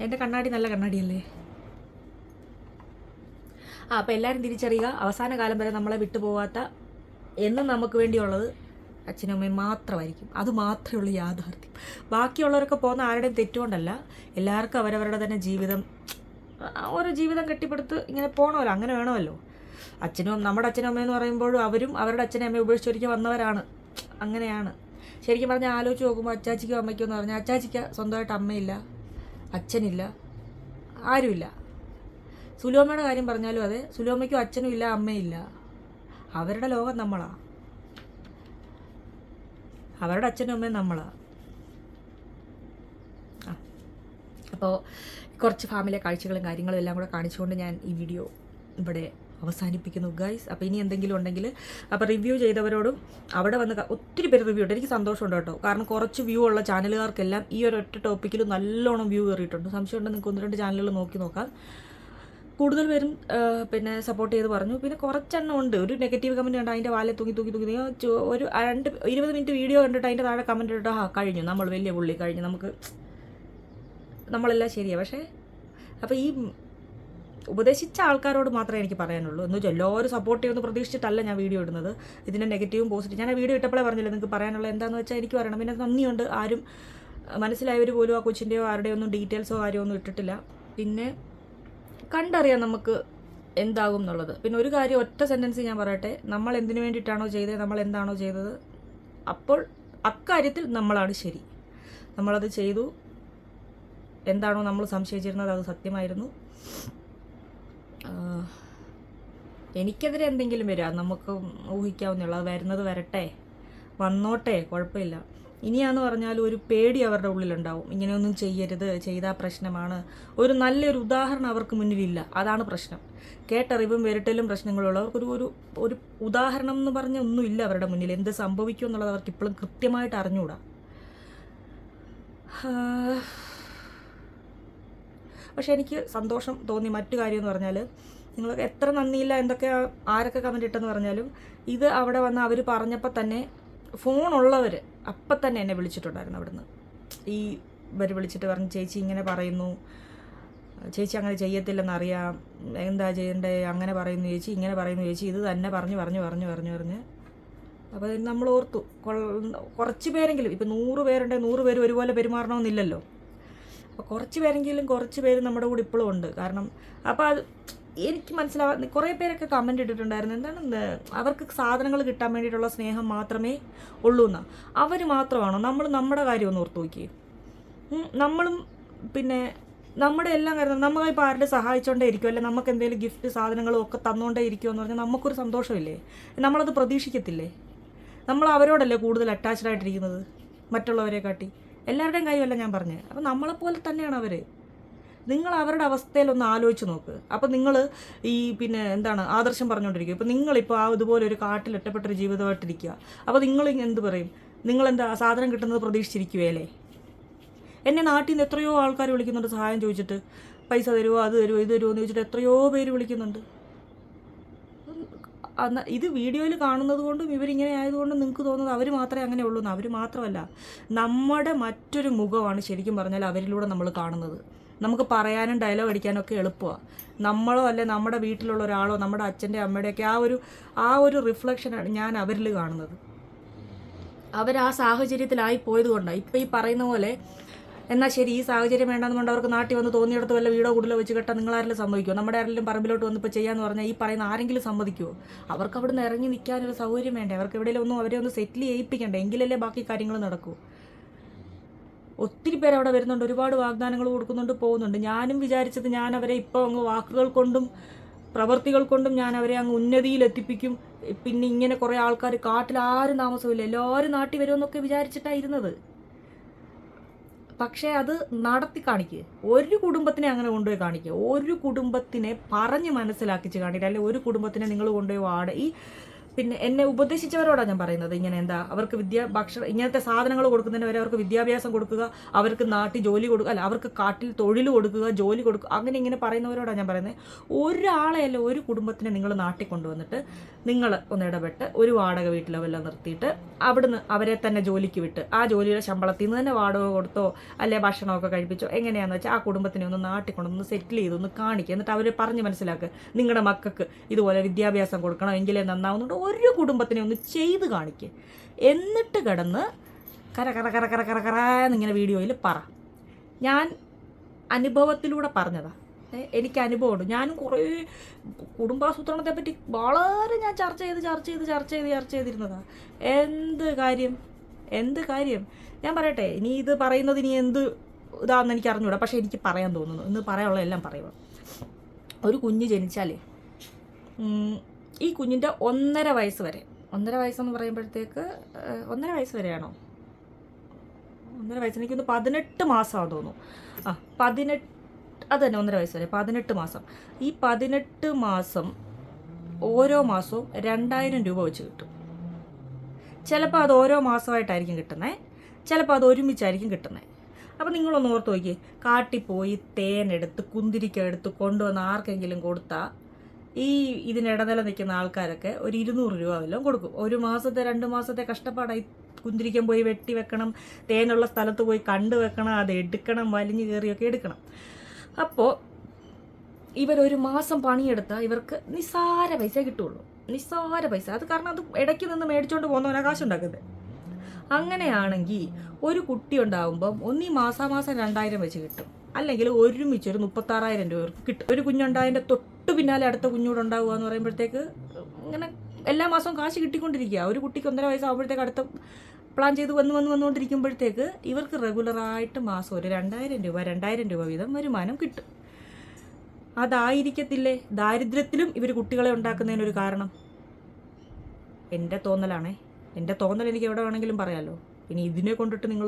എൻ്റെ കണ്ണാടി നല്ല കണ്ണാടിയല്ലേ? അപ്പോൾ എല്ലാവരും തിരിച്ചറിയുക, അവസാന കാലം വരെ നമ്മളെ വിട്ടുപോകാത്ത എന്നും നമുക്ക് വേണ്ടിയുള്ളത് അച്ഛനും അമ്മയും മാത്രമായിരിക്കും. അത് മാത്രമേ ഉള്ളൂ യാഥാർത്ഥ്യം. ബാക്കിയുള്ളവരൊക്കെ പോകുന്ന ആരുടെയും തെറ്റുകൊണ്ടല്ല. എല്ലാവർക്കും അവരവരുടെ തന്നെ ജീവിതം, ഓരോ ജീവിതം കെട്ടിപ്പടുത്ത് ഇങ്ങനെ പോകണമല്ലോ, അങ്ങനെ വേണമല്ലോ. നമ്മുടെ അച്ഛനും അമ്മയെന്ന് പറയുമ്പോഴും അവരും അവരുടെ അച്ഛനും അമ്മയെ ഉപേക്ഷിച്ചൊരിക്കൽ വന്നവരാണ്. അങ്ങനെയാണ്. ശരിക്കും പറഞ്ഞാൽ ആലോചിച്ച് നോക്കുമ്പോൾ അച്ചാച്ചിക്കോ അമ്മയ്ക്കോ എന്ന് പറഞ്ഞാൽ അച്ചാച്ചിക്ക് സ്വന്തമായിട്ട് അമ്മയില്ല, അച്ഛനില്ല, ആരുമില്ല. സുലോമയുടെ കാര്യം പറഞ്ഞാലും അതെ, സുലോമയ്ക്കും അച്ഛനും ഇല്ല, അമ്മയില്ല. അവരുടെ ലോകം നമ്മളാണ്, അവരുടെ അച്ഛനും അമ്മയും നമ്മളാണ്. അപ്പോൾ കുറച്ച് ഫാമിലിയെ കാഴ്ചകളും കാര്യങ്ങളും എല്ലാം കൂടെ കാണിച്ചുകൊണ്ട് ഞാൻ ഈ വീഡിയോ ഇവിടെ അവസാനിപ്പിക്കുന്നു ഗൈസ്. അപ്പോൾ ഇനി എന്തെങ്കിലും ഉണ്ടെങ്കിൽ അപ്പോൾ റിവ്യൂ ചെയ്തവരോടും അവിടെ വന്ന് ഒത്തിരി പേര് റിവ്യൂ ഉണ്ട്. എനിക്ക് സന്തോഷമുണ്ട് കേട്ടോ. കാരണം കുറച്ച് വ്യൂ ഉള്ള ചാനലുകാർക്കെല്ലാം ഈ ഒരൊറ്റ ടോപ്പിക്കിൽ നല്ലോണം വ്യൂ കയറിയിട്ടുണ്ട്. സംശയമുണ്ട് നിങ്ങൾക്ക് 1-2 ചാനലുകൾ നോക്കി നോക്കാം. കൂടുതൽ പേരും പിന്നെ സപ്പോർട്ട് ചെയ്ത് പറഞ്ഞു. പിന്നെ കുറച്ചെണ്ണം ഉണ്ട്, ഒരു നെഗറ്റീവ് കമൻറ്റ് കണ്ട് അതിൻ്റെ വാലെ തൂങ്ങി ഒരു 20 മിനിറ്റ് വീഡിയോ കണ്ടിട്ട് അതിൻ്റെ താഴെ കമൻറ്റ് ഇട്ടോ കഴിഞ്ഞു, നമ്മൾ വലിയ പുള്ളി കഴിഞ്ഞു, നമുക്ക് നമ്മളെല്ലാം ശരിയാണ്. പക്ഷേ അപ്പോൾ ഈ ഉപദേശിച്ച ആൾക്കാരോട് മാത്രമേ എനിക്ക് പറയാനുള്ളൂ. എന്ന് വെച്ചാൽ എല്ലാവരും സപ്പോർട്ട് ചെയ്യുമെന്ന് പ്രതീക്ഷിച്ചിട്ടല്ല ഞാൻ വീഡിയോ ഇടുന്നത്. ഇതിൻ്റെ നെഗറ്റീവും പോസിറ്റീവ് ഞാൻ ആ വീഡിയോ ഇട്ടപ്പോഴേ പറഞ്ഞില്ല നിങ്ങൾക്ക് പറയാനുള്ളത് എന്താണെന്ന് വെച്ചാൽ എനിക്ക് പറയണം. പിന്നെ നന്ദിയുണ്ട്, ആരും മനസ്സിലായവർ പോലും ആ കൊച്ചിൻ്റെയോ ആരുടെയോ ഒന്നും ഡീറ്റെയിൽസോ കാര്യമൊന്നും ഇട്ടിട്ടില്ല. പിന്നെ കണ്ടറിയാം നമുക്ക് എന്താകും എന്നുള്ളത്. പിന്നെ ഒരു കാര്യം ഒറ്റ സെൻറ്റൻസ് ഞാൻ പറയട്ടെ, നമ്മൾ എന്തിനു വേണ്ടിയിട്ടാണോ ചെയ്തത്, നമ്മൾ എന്താണോ ചെയ്തത്, അപ്പോൾ അക്കാര്യത്തിൽ നമ്മളാണ് ശരി. നമ്മളത് ചെയ്തു. എന്താണോ നമ്മൾ സംശയിച്ചിരുന്നത് അത് സത്യമായിരുന്നു. എനിക്കെതിരെ എന്തെങ്കിലും വരിക നമുക്ക് ഊഹിക്കാവുന്നുള്ളൂ. അത് വരുന്നത് വരട്ടെ, വന്നോട്ടെ, കുഴപ്പമില്ല. ഇനിയാന്ന് പറഞ്ഞാൽ ഒരു പേടി അവരുടെ ഉള്ളിലുണ്ടാവും. ഇങ്ങനെയൊന്നും ചെയ്യരുത്, ചെയ്താൽ പ്രശ്നമാണ്. ഒരു നല്ലൊരു ഉദാഹരണം അവർക്ക് മുന്നിലില്ല, അതാണ് പ്രശ്നം. കേട്ടറിവും വിരട്ടലും പ്രശ്നങ്ങളുള്ളവർക്കൊരു ഒരു ഒരു ഉദാഹരണം എന്ന് പറഞ്ഞ ഒന്നുമില്ല അവരുടെ മുന്നിൽ. എന്ത് സംഭവിക്കും എന്നുള്ളത് അവർക്ക് ഇപ്പോഴും കൃത്യമായിട്ട് അറിഞ്ഞുകൂടാ. പക്ഷെ എനിക്ക് സന്തോഷം തോന്നി മറ്റു കാര്യം എന്ന് പറഞ്ഞാൽ, നിങ്ങൾ എത്ര നന്ദിയില്ല എന്തൊക്കെ ആരൊക്കെ കമൻറ്റ് ഇട്ടെന്ന് പറഞ്ഞാലും, ഇത് അവിടെ വന്ന് അവർ പറഞ്ഞപ്പോൾ തന്നെ ഫോണുള്ളവർ അപ്പം തന്നെ എന്നെ വിളിച്ചിട്ടുണ്ടായിരുന്നു അവിടുന്ന്. ഈ ഇവർ വിളിച്ചിട്ട് പറഞ്ഞു, ചേച്ചി ഇങ്ങനെ പറയുന്നു, ചേച്ചി അങ്ങനെ ചെയ്യത്തില്ലെന്നറിയാം, എന്താ ചെയ്യണ്ടേ, അങ്ങനെ പറയുന്നു ചേച്ചി, ഇങ്ങനെ പറയുന്നു ചേച്ചി, ഇത് തന്നെ പറഞ്ഞ് അപ്പോൾ നമ്മൾ ഓർത്തു കുറച്ച് പേരെങ്കിലും, ഇപ്പം 100 പേരുണ്ടെങ്കിൽ 100 പേര് ഒരുപോലെ പെരുമാറണമെന്നില്ലല്ലോ. അപ്പോൾ കുറച്ച് പേര് നമ്മുടെ കൂടെ ഇപ്പോഴും ഉണ്ട്. കാരണം അപ്പോൾ അത് എനിക്ക് മനസ്സിലാവാൻ കുറേ പേരൊക്കെ കമൻറ്റ് ഇട്ടിട്ടുണ്ടായിരുന്നു, എന്താണ് അവർക്ക് സാധനങ്ങൾ കിട്ടാൻ വേണ്ടിയിട്ടുള്ള സ്നേഹം മാത്രമേ ഉള്ളൂ എന്നാണ്. അവർ മാത്രമാണോ? നമ്മൾ നമ്മുടെ കാര്യം ഒന്ന് ഓർത്ത് നോക്കി. നമ്മളും പിന്നെ നമ്മുടെ എല്ലാം കാര്യം നമ്മളിപ്പോൾ ആരുടെ സഹായിച്ചുകൊണ്ടേ ഇരിക്കും, അല്ലെ നമുക്ക് എന്തെങ്കിലും ഗിഫ്റ്റ് സാധനങ്ങളും ഒക്കെ തന്നുകൊണ്ടേ ഇരിക്കുമെന്ന് പറഞ്ഞാൽ നമുക്കൊരു സന്തോഷമില്ലേ? നമ്മളത് പ്രതീക്ഷിക്കത്തില്ലേ? നമ്മൾ അവരോടല്ലേ കൂടുതൽ അറ്റാച്ച്ഡ് ആയിട്ടിരിക്കുന്നത് മറ്റുള്ളവരെ കാട്ടി. എല്ലാവരുടെയും കാര്യമല്ല ഞാൻ പറഞ്ഞത്. അപ്പോൾ നമ്മളെപ്പോലെ തന്നെയാണ് അവർ. നിങ്ങൾ അവരുടെ അവസ്ഥയിലൊന്ന് ആലോചിച്ച് നോക്ക്. അപ്പോൾ നിങ്ങൾ ഈ പിന്നെ എന്താണ് ആദർശം പറഞ്ഞുകൊണ്ടിരിക്കുക. ഇപ്പോൾ നിങ്ങളിപ്പോൾ ഇതുപോലെ ഒരു കാട്ടിൽ ഒറ്റപ്പെട്ടൊരു ജീവിതമായിട്ടിരിക്കുക. അപ്പോൾ നിങ്ങൾ എന്ത് പറയും? നിങ്ങളെന്താ സാധനം കിട്ടുന്നത് പ്രതീക്ഷിച്ചിരിക്കുകയല്ലേ? എന്നെ നാട്ടിൽ നിന്ന് എത്രയോ ആൾക്കാർ വിളിക്കുന്നുണ്ട് സഹായം ചോദിച്ചിട്ട്, പൈസ തരുമോ, അത് തരുമോ, ഇത് തരുമോ എന്ന് ചോദിച്ചിട്ട് എത്രയോ പേര് വിളിക്കുന്നുണ്ട്. ഇത് വീഡിയോയിൽ കാണുന്നത് കൊണ്ടും ഇവരിങ്ങനെ ആയതുകൊണ്ടും നിങ്ങൾക്ക് തോന്നുന്നത് അവർ മാത്രമേ അങ്ങനെ ഉള്ളൂ എന്ന്. അവർ മാത്രമല്ല, നമ്മുടെ മറ്റൊരു മുഖമാണ് ശരിക്കും പറഞ്ഞാൽ അവരിലൂടെ നമ്മൾ കാണുന്നത്. നമുക്ക് പറയാനും ഡയലോഗ് അടിക്കാനും ഒക്കെ എളുപ്പമാണ്. നമ്മളോ അല്ലെ നമ്മുടെ വീട്ടിലുള്ള ഒരാളോ നമ്മുടെ അച്ഛൻ്റെ അമ്മയുടെയൊക്കെ ആ ഒരു റിഫ്ലക്ഷനാണ് ഞാൻ അവരിൽ കാണുന്നത്. അവർ ആ സാഹചര്യത്തിലായി പോയത് കൊണ്ടാണ്. ഇപ്പം ഈ പറയുന്ന പോലെ എന്നാൽ ശരി, ഈ സാഹചര്യം വേണ്ടെന്ന് കൊണ്ട് അവർക്ക് നാട്ടിൽ വന്ന് തോന്നിയെടുത്ത് വല്ല വീടോ കൂടുതലോ വെച്ച് കെട്ടാൻ നിങ്ങളാരെങ്കിലും സമ്മതിക്കുമോ? നമ്മുടെ ആരെങ്കിലും പറമ്പിലോട്ട് വന്നിപ്പോൾ ചെയ്യാന്ന് പറഞ്ഞാൽ ഈ പറയുന്ന ആരെങ്കിലും സമ്മതിക്കുമോ? അവർക്ക് അവിടെ നിന്ന് ഇറങ്ങി നിൽക്കാനൊരു സൗകര്യം വേണ്ടേ? അവർക്ക് എവിടെയെങ്കിലും അവരെ ഒന്ന് സെറ്റിൽ ചെയ്യിപ്പിക്കണ്ടേ? എങ്കിലല്ലേ ബാക്കി കാര്യങ്ങൾ നടക്കൂ. ഒത്തിരി പേര് അവിടെ വരുന്നുണ്ട്, ഒരുപാട് വാഗ്ദാനങ്ങൾ കൊടുക്കുന്നുണ്ട്, പോകുന്നുണ്ട്. ഞാനും വിചാരിച്ചത് ഞാൻ അവരെ ഇപ്പോൾ അങ്ങ് വാക്കുകൾ കൊണ്ടും പ്രവൃത്തികൾ കൊണ്ടും ഞാൻ അവരെ അങ്ങ് ഉന്നതിയിലെത്തിപ്പിക്കും. പിന്നെ ഇങ്ങനെ കുറേ ആൾക്കാർ കാട്ടിൽ ആരും താമസമില്ല, എല്ലാവരും നാട്ടിൽ വരുമെന്നൊക്കെ വിചാരിച്ചിട്ടാണ് ഇരുന്നത്. പക്ഷേ അത് നടത്തി കാണിക്കുക. ഒരു കുടുംബത്തിനെ അങ്ങനെ കൊണ്ടുപോയി കാണിക്കുക. ഒരു കുടുംബത്തിനെ പറഞ്ഞ് മനസ്സിലാക്കിച്ച് കാണിക്കുക. അല്ലെങ്കിൽ ഒരു കുടുംബത്തിനെ നിങ്ങൾ കൊണ്ടുപോയി പിന്നെ എന്നെ ഉപദേശിച്ചവരോടാണ് ഞാൻ പറയുന്നത്. ഇങ്ങനെ എന്താ അവർക്ക് ഭക്ഷണം ഇങ്ങനത്തെ സാധനങ്ങൾ കൊടുക്കുന്നതിന് വരെ അവർക്ക് വിദ്യാഭ്യാസം കൊടുക്കുക, അവർക്ക് നാട്ടിൽ ജോലി കൊടുക്കുക, അല്ല അവർക്ക് കാട്ടിൽ തൊഴിൽ കൊടുക്കുക, ജോലി കൊടുക്കുക, അങ്ങനെ ഇങ്ങനെ പറയുന്നവരോടാണ് ഞാൻ പറയുന്നത്. ഒരാളെയല്ല, ഒരു കുടുംബത്തിനെ നിങ്ങൾ നാട്ടിൽ കൊണ്ടുവന്നിട്ട് നിങ്ങൾ ഒന്ന് ഇടപെട്ട് ഒരു വാടക വീട്ടിലോ വല്ലതും നിർത്തിയിട്ട് അവിടുന്ന് അവരെ തന്നെ ജോലിക്ക് വിട്ട് ആ ജോലിയുടെ ശമ്പളത്തിൽ നിന്ന് തന്നെ വാടക കൊടുത്തോ അല്ലെ ഭക്ഷണമൊക്കെ കഴിപ്പിച്ചോ, എങ്ങനെയാണെന്ന് വെച്ചാൽ ആ കുടുംബത്തിനെ ഒന്ന് നാട്ടിൽ കൊണ്ടൊന്ന് സെറ്റിൽ ചെയ്തൊന്ന് കാണിക്കുക. എന്നിട്ട് അവരെ പറഞ്ഞ് മനസ്സിലാക്കുക, നിങ്ങളുടെ മക്കൾക്ക് ഇതുപോലെ വിദ്യാഭ്യാസം കൊടുക്കണം, എങ്കിലേ നന്നാവുന്നുണ്ട്. ഒരു കുടുംബത്തിനെ ഒന്ന് ചെയ്ത് കാണിക്കുക. എന്നിട്ട് കിടന്ന് കറന്നിങ്ങനെ വീഡിയോയിൽ പറ. ഞാൻ അനുഭവത്തിലൂടെ പറഞ്ഞതാണ്. എനിക്ക് അനുഭവമുണ്ട്. ഞാനും കുറേ കുടുംബാസൂത്രണത്തെ പറ്റി വളരെ ഞാൻ ചർച്ച ചെയ്തിരുന്നതാണ്. എന്ത് കാര്യം ഞാൻ പറയട്ടെ. ഇനി ഇത് പറയുന്നത് ഇനി എന്ത് ഇതാണെന്ന് എനിക്ക് അറിഞ്ഞൂടാ, പക്ഷേ എനിക്ക് പറയാൻ തോന്നുന്നു. ഇന്ന് പറയാനുള്ള എല്ലാം പറയുക. ഒരു കുഞ്ഞ് ജനിച്ചാലേ ഈ കുഞ്ഞിൻ്റെ 1.5 വയസ്സ് വരെ, 1.5 വയസ്സെന്ന് പറയുമ്പോഴത്തേക്ക് 1.5 വയസ്സ് വരെയാണോ? 1.5 വയസ്സ്, എനിക്കൊന്ന് 18 മാസമാണെന്ന് തോന്നുന്നു. 18 അത് തന്നെ 1.5 വയസ്സ് വരെ 18 മാസം. ഈ 18 മാസം ഓരോ മാസവും 2000 രൂപ വെച്ച് കിട്ടും. ചിലപ്പോൾ അത് ഓരോ മാസമായിട്ടായിരിക്കും കിട്ടുന്നത്, ചിലപ്പോൾ അത് ഒരുമിച്ചായിരിക്കും കിട്ടുന്നത്. അപ്പോൾ നിങ്ങളൊന്ന് ഓർത്ത് നോക്കിയേ, കാട്ടിപ്പോയി തേനെടുത്ത് കുന്തിരിക്ക എടുത്ത് കൊണ്ടുവന്ന് ആർക്കെങ്കിലും കൊടുത്താൽ ഈ ഇതിനിടനില നിൽക്കുന്ന ആൾക്കാരൊക്കെ ഒരു 200 രൂപ വല്ലതും കൊടുക്കും. 1 മാസത്തെ 2 മാസത്തെ കഷ്ടപ്പാടായി. കുന്തിരിക്കാൻ പോയി വെട്ടി വെക്കണം, തേനുള്ള സ്ഥലത്ത് പോയി കണ്ടു വെക്കണം, അത് എടുക്കണം, വലിഞ്ഞു കയറിയൊക്കെ എടുക്കണം. അപ്പോൾ ഇവരൊരു മാസം പണിയെടുത്താൽ ഇവർക്ക് നിസ്സാര പൈസ കിട്ടുള്ളൂ. നിസ്സാര പൈസ. അത് കാരണം അത് ഇടയ്ക്ക് നിന്ന് മേടിച്ചുകൊണ്ട് പോകുന്നവനാ കാശുണ്ടാക്കുന്നത്. അങ്ങനെയാണെങ്കിൽ ഒരു കുട്ടി ഉണ്ടാകുമ്പം ഒന്നീ മാസാമാസം 2000 വെച്ച് കിട്ടും, അല്ലെങ്കിൽ ഒരുമിച്ച് ഒരു 36,000 രൂപ കിട്ടും. ഒരു കുഞ്ഞുണ്ടായതിൻ്റെ തൊട്ട് പിന്നാലെ അടുത്ത കുഞ്ഞൂടെ ഉണ്ടാവുക എന്ന് പറയുമ്പോഴത്തേക്ക് ഇങ്ങനെ എല്ലാ മാസവും കാശ് കിട്ടിക്കൊണ്ടിരിക്കുക. ഒരു കുട്ടിക്ക് 1.5 വയസ്സാകുമ്പോഴത്തേക്ക് അടുത്ത പ്ലാൻ ചെയ്ത് വന്നുകൊണ്ടിരിക്കുമ്പോഴത്തേക്ക് ഇവർക്ക് റെഗുലറായിട്ട് മാസം ഒരു 2000 രൂപ വീതം വരുമാനം കിട്ടും. അതായിരിക്കത്തില്ലേ ദാരിദ്ര്യത്തിലും ഇവർ കുട്ടികളെ ഉണ്ടാക്കുന്നതിനൊരു കാരണം? എൻ്റെ തോന്നലാണേ, എൻ്റെ തോന്നൽ എനിക്ക് എവിടെ വേണമെങ്കിലും പറയാമല്ലോ. ഇനി ഇതിനെ കൊണ്ടിട്ട് നിങ്ങൾ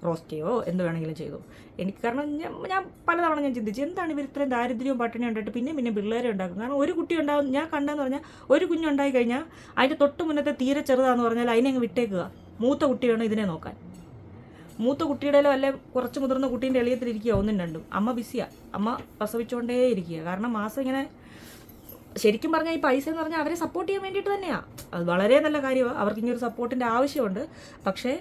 റോസ്റ്റ് ചെയ്യോ എന്ത് വേണമെങ്കിലും ചെയ്തു. എനിക്ക് കാരണം ഞാൻ പലതവണ ഞാൻ ചിന്തിച്ചു, എന്താണ് ഇവർ ഇത്രയും ദാരിദ്ര്യവും പട്ടിണിയും ഉണ്ടായിട്ട് പിന്നെ പിള്ളേരെ ഉണ്ടാക്കും. കാരണം ഒരു കുട്ടി ഉണ്ടാകും, ഞാൻ കണ്ടെന്ന് പറഞ്ഞാൽ ഒരു കുഞ്ഞുണ്ടായി കഴിഞ്ഞാൽ അതിൻ്റെ തൊട്ട് മുന്നത്തെ തീരെ ചെറുതാന്ന് പറഞ്ഞാൽ അതിനെ അങ്ങ് വിട്ടേക്കുക. മൂത്ത കുട്ടി വേണം ഇതിനെ നോക്കാൻ. മൂത്ത കുട്ടിയുടെയിലോ അല്ലെ കുറച്ച് മുതിർന്ന കുട്ടീൻ്റെ എളിയത്തിലിരിക്കുക, ഒന്നും രണ്ടും. അമ്മ ബിസിയാണ്, അമ്മ പ്രസവിച്ചുകൊണ്ടേ ഇരിക്കുക. കാരണം മാസം ഇങ്ങനെ ശരിക്കും പറഞ്ഞാൽ ഈ പൈസ എന്ന് പറഞ്ഞാൽ അവരെ സപ്പോർട്ട് ചെയ്യാൻ വേണ്ടിയിട്ട് തന്നെയാണ്. അത് വളരെ നല്ല കാര്യമാണ്, അവർക്ക് ഇങ്ങനൊരു സപ്പോർട്ടിൻ്റെ ആവശ്യമുണ്ട്. പക്ഷേ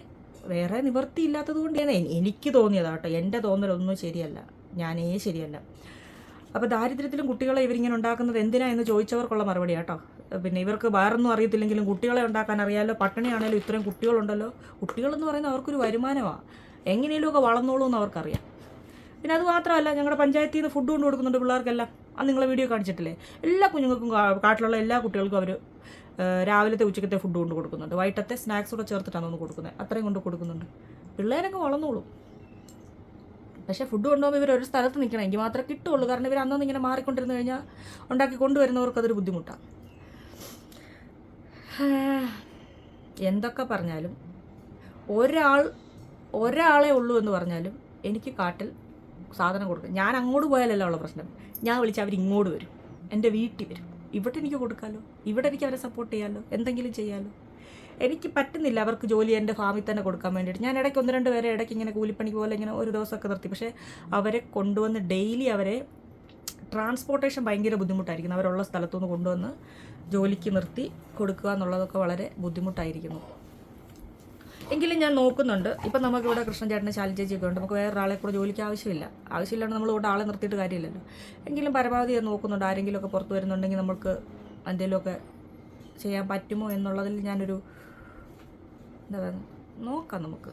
വേറെ നിവൃത്തിയില്ലാത്തത് കൊണ്ട് എനിക്ക് തോന്നിയതാട്ടോ. എൻ്റെ തോന്നലൊന്നും ശരിയല്ല, ഞാനേ ശരിയല്ല. അപ്പോൾ ദാരിദ്ര്യത്തിലും കുട്ടികളെ ഇവരിങ്ങനെ ഉണ്ടാക്കുന്നത് എന്തിനാ എന്ന് ചോദിച്ചവർക്കുള്ള മറുപടി കേട്ടോ. പിന്നെ ഇവർക്ക് വേറൊന്നും അറിയത്തില്ലെങ്കിലും കുട്ടികളെ ഉണ്ടാക്കാൻ അറിയാമല്ലോ. പട്ടിണിയാണേലും ഇത്രയും കുട്ടികളുണ്ടല്ലോ. കുട്ടികളെന്ന് പറയുന്നത് അവർക്കൊരു വരുമാനമാണ്, എങ്ങനെയെങ്കിലുമൊക്കെ വളർന്നോളൂ എന്ന് അവർക്കറിയാം. പിന്നെ അത് മാത്രമല്ല, ഞങ്ങളുടെ പഞ്ചായത്തിൽ നിന്ന് ഫുഡ് കൊണ്ട് കൊടുക്കുന്നുണ്ട് പിള്ളേർക്കെല്ലാം. അത് നിങ്ങളെ വീഡിയോ കാണിച്ചിട്ടില്ലേ? എല്ലാ കുഞ്ഞുങ്ങൾക്കും, കാട്ടിലുള്ള എല്ലാ കുട്ടികൾക്കും അവർ രാവിലത്തെ ഉച്ചക്കത്തെ ഫുഡ് കൊണ്ട് കൊടുക്കുന്നുണ്ട്. വൈകിട്ടത്തെ സ്നാക്സ് കൂടെ ചേർത്തിട്ടാണ് ഒന്ന് കൊടുക്കുന്നത്. അത്രയും കൊണ്ട് കൊടുക്കുന്നുണ്ട്. പിള്ളേരൊക്കെ വളർന്നോളൂ. പക്ഷേ ഫുഡ് കൊണ്ടുപോകുമ്പോൾ ഇവർ ഒരു സ്ഥലത്ത് നിൽക്കണം, എങ്കിൽ മാത്രമേ കിട്ടുള്ളൂ. കാരണം ഇവർ അന്നൊന്നും ഇങ്ങനെ മാറിക്കൊണ്ടിരുന്നു കഴിഞ്ഞാൽ ഉണ്ടാക്കി കൊണ്ടുവരുന്നവർക്ക് അതൊരു ബുദ്ധിമുട്ടാണ്. എന്തൊക്കെ പറഞ്ഞാലും ഒരാളെ ഉള്ളൂ എന്ന് പറഞ്ഞാലും എനിക്ക് കാട്ടിൽ സാധനം കൊടുക്കും. ഞാൻ അങ്ങോട്ട് പോയാലല്ല ഉള്ള പ്രശ്നം, ഞാൻ വിളിച്ചാൽ അവർ ഇങ്ങോട്ട് വരും, എൻ്റെ വീട്ടിൽ വരും. ഇവിടെ എനിക്ക് കൊടുക്കാമല്ലോ, ഇവിടെ എനിക്ക് അവരെ സപ്പോർട്ട് ചെയ്യാമല്ലോ, എന്തെങ്കിലും ചെയ്യാമല്ലോ. എനിക്ക് പറ്റുന്നില്ല അവർക്ക് ജോലി എൻ്റെ ഫാമിൽ തന്നെ കൊടുക്കാൻ വേണ്ടിയിട്ട്. ഞാൻ ഇടയ്ക്ക് 1-2 പേരെ ഇടയ്ക്ക് ഇങ്ങനെ കൂലിപ്പണിക്ക് പോലെ ഇങ്ങനെ ഒരു ദിവസമൊക്കെ നിർത്തി. പക്ഷേ അവരെ കൊണ്ടുവന്ന് ഡെയിലി അവരെ ട്രാൻസ്പോർട്ടേഷൻ ഭയങ്കര ബുദ്ധിമുട്ടായിരിക്കുന്നു. അവരുള്ള സ്ഥലത്തുനിന്ന് കൊണ്ടുവന്ന് ജോലിക്ക് നിർത്തി കൊടുക്കുക എന്നുള്ളതൊക്കെ വളരെ ബുദ്ധിമുട്ടായിരിക്കുന്നു. എങ്കിലും ഞാൻ നോക്കുന്നുണ്ട്. ഇപ്പം നമുക്കിവിടെ കൃഷ്ണൻ ചേട്ടന് ശാലി ചേച്ചിയൊക്കെ ഉണ്ട്, നമുക്ക് വേറൊരാളെ കൂടെ ജോലിക്ക് ആവശ്യമില്ലാണ്ട് നമ്മൾ ഇവിടെ ആളെ നിർത്തിയിട്ട് കാര്യമില്ലല്ലോ. എങ്കിലും പരമാവധി നോക്കുന്നുണ്ട്. ആരെങ്കിലുമൊക്കെ പുറത്ത് വരുന്നുണ്ടെങ്കിൽ നമുക്ക് എന്തെങ്കിലുമൊക്കെ ചെയ്യാൻ പറ്റുമോ എന്നുള്ളതിൽ ഞാനൊരു എന്താ പറയുക നോക്കാം നമുക്ക്.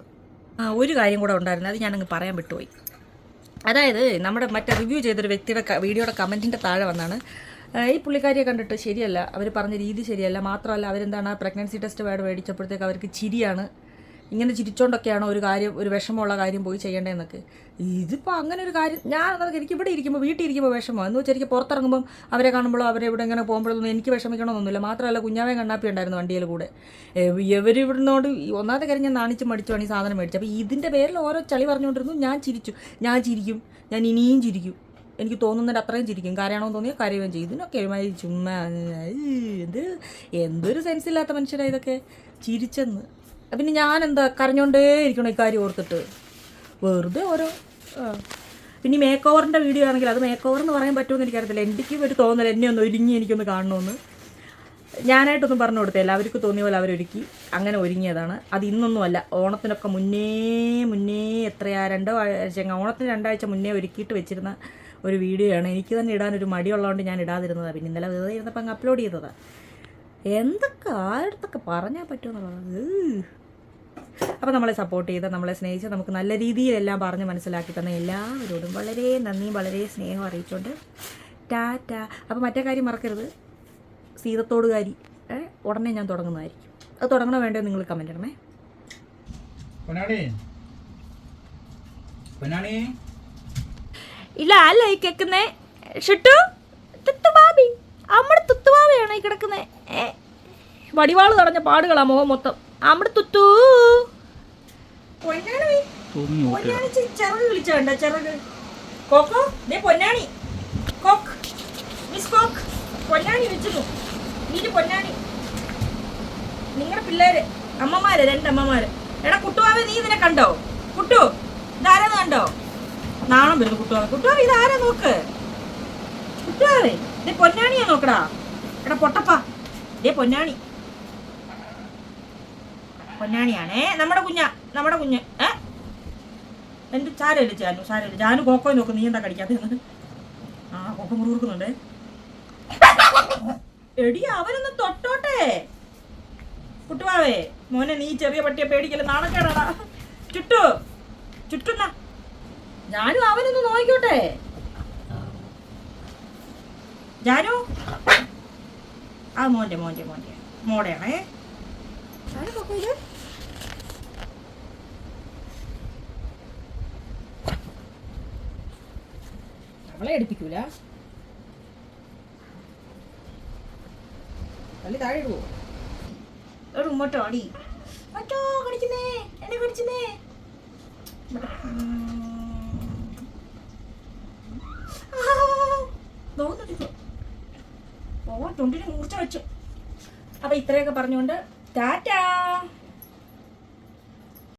ഒരു കാര്യം കൂടെ ഉണ്ടായിരുന്നു, അത് ഞാനങ്ങ് പറയാൻ വിട്ടുപോയി. അതായത് നമ്മുടെ മറ്റേ റിവ്യൂ ചെയ്തൊരു വ്യക്തിയുടെ വീഡിയോയുടെ കമൻറ്റിൻ്റെ താഴെ വന്നാണ്, ഈ പുള്ളിക്കാരിയെ കണ്ടിട്ട് ശരിയല്ല, അവർ പറഞ്ഞ രീതി ശരിയല്ല, മാത്രമല്ല അവരെന്താണ് പ്രഗ്നൻസി ടെസ്റ്റ് പാഡ് മേടിച്ചപ്പോഴത്തേക്ക് അവർക്ക് ചിരിയാണ്, ഇങ്ങനെ ചിരിച്ചോണ്ടൊക്കെയാണോ ഒരു വിഷമമുള്ള കാര്യം പോയി ചെയ്യേണ്ടതെന്നൊക്കെ. ഇതിപ്പോൾ അങ്ങനെ ഒരു കാര്യം എനിക്ക് ഇവിടെ ഇരിക്കുമ്പോൾ വീട്ടിൽ ഇരിക്കുമ്പോൾ വിഷമമാണ് എന്ന് വെച്ചാൽ എനിക്ക് പുറത്തിറങ്ങുമ്പം അവരെ കാണുമ്പോഴോ അവരെ ഇവിടെ ഇങ്ങനെ പോകുമ്പോഴൊന്നും എനിക്ക് വിഷമിക്കണമെന്നൊന്നുമില്ല. മാത്രമല്ല കുഞ്ഞാവേ കണ്ണാപ്പി ഉണ്ടായിരുന്നു വണ്ടിയിൽ കൂടെ. ഇവരിവിടുന്നോട് ഒന്നാമത്തെ കാര്യം ഞാൻ നാണിച്ച് മടിച്ചുമാണ് ഈ സാധനം മേടിച്ചത്. അപ്പോൾ ഇതിൻ്റെ പേരിൽ ഓരോ ചളി പറഞ്ഞുകൊണ്ടിരുന്നു. ഞാൻ ചിരിക്കും, ഞാൻ ഇനിയും ചിരിക്കും, എനിക്ക് തോന്നുന്നതിൻ്റെ അത്രയും ചിരിക്കും. കാര്യമാണെന്ന് തോന്നിയാൽ കരയുകയും ചെയ്യും. ഇതിനൊക്കെ ചുമ്മാ എന്തൊരു സെൻസില്ലാത്ത മനുഷ്യരാണ് ഇതൊക്കെ ചിരിച്ചെന്ന്. പിന്നെ ഞാനെന്താ കരഞ്ഞോണ്ടേ ഇരിക്കണം ഇക്കാര്യം ഓർത്തിട്ട്, വെറുതെ ഓരോ. പിന്നെ ഈ മേക്ക് ഓവറിൻ്റെ വീഡിയോ ആണെങ്കിൽ അത് മേക്ക് ഓവർ എന്ന് പറയാൻ പറ്റുമെന്ന് എനിക്കറിയത്തില്ല. എനിക്കും ഒരു തോന്നൽ എന്നെ ഒന്ന് ഒരുങ്ങി എനിക്കൊന്ന് കാണണമെന്ന്. ഞാനായിട്ടൊന്നും പറഞ്ഞു കൊടുത്തില്ല, അവർക്ക് തോന്നിയ പോലെ അവരൊരുക്കി അങ്ങനെ ഒരുങ്ങിയതാണ്. അത് ഇന്നൊന്നുമല്ല, ഓണത്തിനൊക്കെ മുന്നേ എത്രയാ 2 ആഴ്ച, ഓണത്തിന് 2 ആഴ്ച മുന്നേ ഒരുക്കിയിട്ട് വെച്ചിരുന്ന ഒരു വീഡിയോ ആണ്. എനിക്ക് തന്നെ ഇടാനൊരു മടിയുള്ളതുകൊണ്ട് ഞാൻ ഇടാതിരുന്നതാണ്. പിന്നെ ഇന്നലെ വെറുതെ ഇരുന്നപ്പോൾ അങ്ങ് അപ്ലോഡ് ചെയ്തതാണ്. എന്തൊക്കെ ആരുടെ പറഞ്ഞാൽ പറ്റുമെന്നുള്ളത്. അപ്പോൾ നമ്മളെ സപ്പോർട്ട് ചെയ്ത, നമ്മളെ സ്നേഹിച്ച, നമുക്ക് നല്ല രീതിയിലെല്ലാം പറഞ്ഞ് മനസ്സിലാക്കി തന്ന എല്ലാവരോടും വളരെ നന്ദിയും വളരെ സ്നേഹം അറിയിച്ചുകൊണ്ട് ടാറ്റ. അപ്പോൾ മറ്റേ കാര്യം മറക്കരുത്, സീതത്തോടുകാരി ഉടനെ ഞാൻ തുടങ്ങുന്നതായിരിക്കും. അത് തുടങ്ങണോ വേണ്ടോ നിങ്ങൾ കമൻറ്റ് ഇടണേ. ഇല്ല അല്ല ഈ കേൾക്കുന്നേ ഷിട്ടു തുത്തുബാബി, അമ്മടെ തുത്തുബാബയാണ് ഈ കിടക്കുന്നേ. വടിവാള് തടഞ്ഞ പാടുകളാ മുഖം മൊത്തം. അമ്മടെ തുത്തു ചിറക് വിളിച്ചോണ്ട ചിറക്. കോക്കോ ദേ പൊന്നാണി, കോക്ക് മിസ് കോക്ക് പൊന്നാണി വെച്ചു. നീര് പൊന്നാണി, നിങ്ങളുടെ പിള്ളേര് അമ്മമാര്, 2 അമ്മമാര്. എടാ കുട്ടുവാവേ, നീ ഇതിനെ കണ്ടോ? കുട്ടു ഇതാരാന്ന് കണ്ടോ? നാണം വരുന്നു കുട്ടുവാവേ ഇതാരാ നോക്ക്. കുട്ടുവാവേ ദേ പൊന്നാണിയാ നോക്കടാ. എടാ പൊട്ടപ്പാ, ദേ പൊന്നാണിയാണേ നമ്മുടെ കുഞ്ഞ്. എന്ത് സാരമില്ല ജാനു കോക്കോയെ നോക്ക്. നീ എന്താ കടിക്കാത്തത്? ആ കോക്ക മുറുക്കുന്നുണ്ടേ. എടി അവനൊന്ന് തൊട്ടോട്ടെ. കുട്ടുവാവേ മോനെ നീ ചെറിയ പട്ടിയെ പേടിക്കല് നാണക്കേടാടാ. ചുറ്റുന്ന ഞാനും അവനൊന്ന് നോക്കിക്കോട്ടെ. ജാനു ആ മോടെയാണേ. അവളെ എടുപ്പിക്കൂല. തള്ളി താഴെ ഇടുവോ? ഉമ്മട്ടോ അടി മറ്റോ കടിക്കുന്നേ, എന്നെ കടിക്കുന്നേ. ചുണ്ടിന് മൂർച്ച വെച്ചു. അപ്പൊ ഇത്രയൊക്കെ പറഞ്ഞുകൊണ്ട് ടാറ്റാ.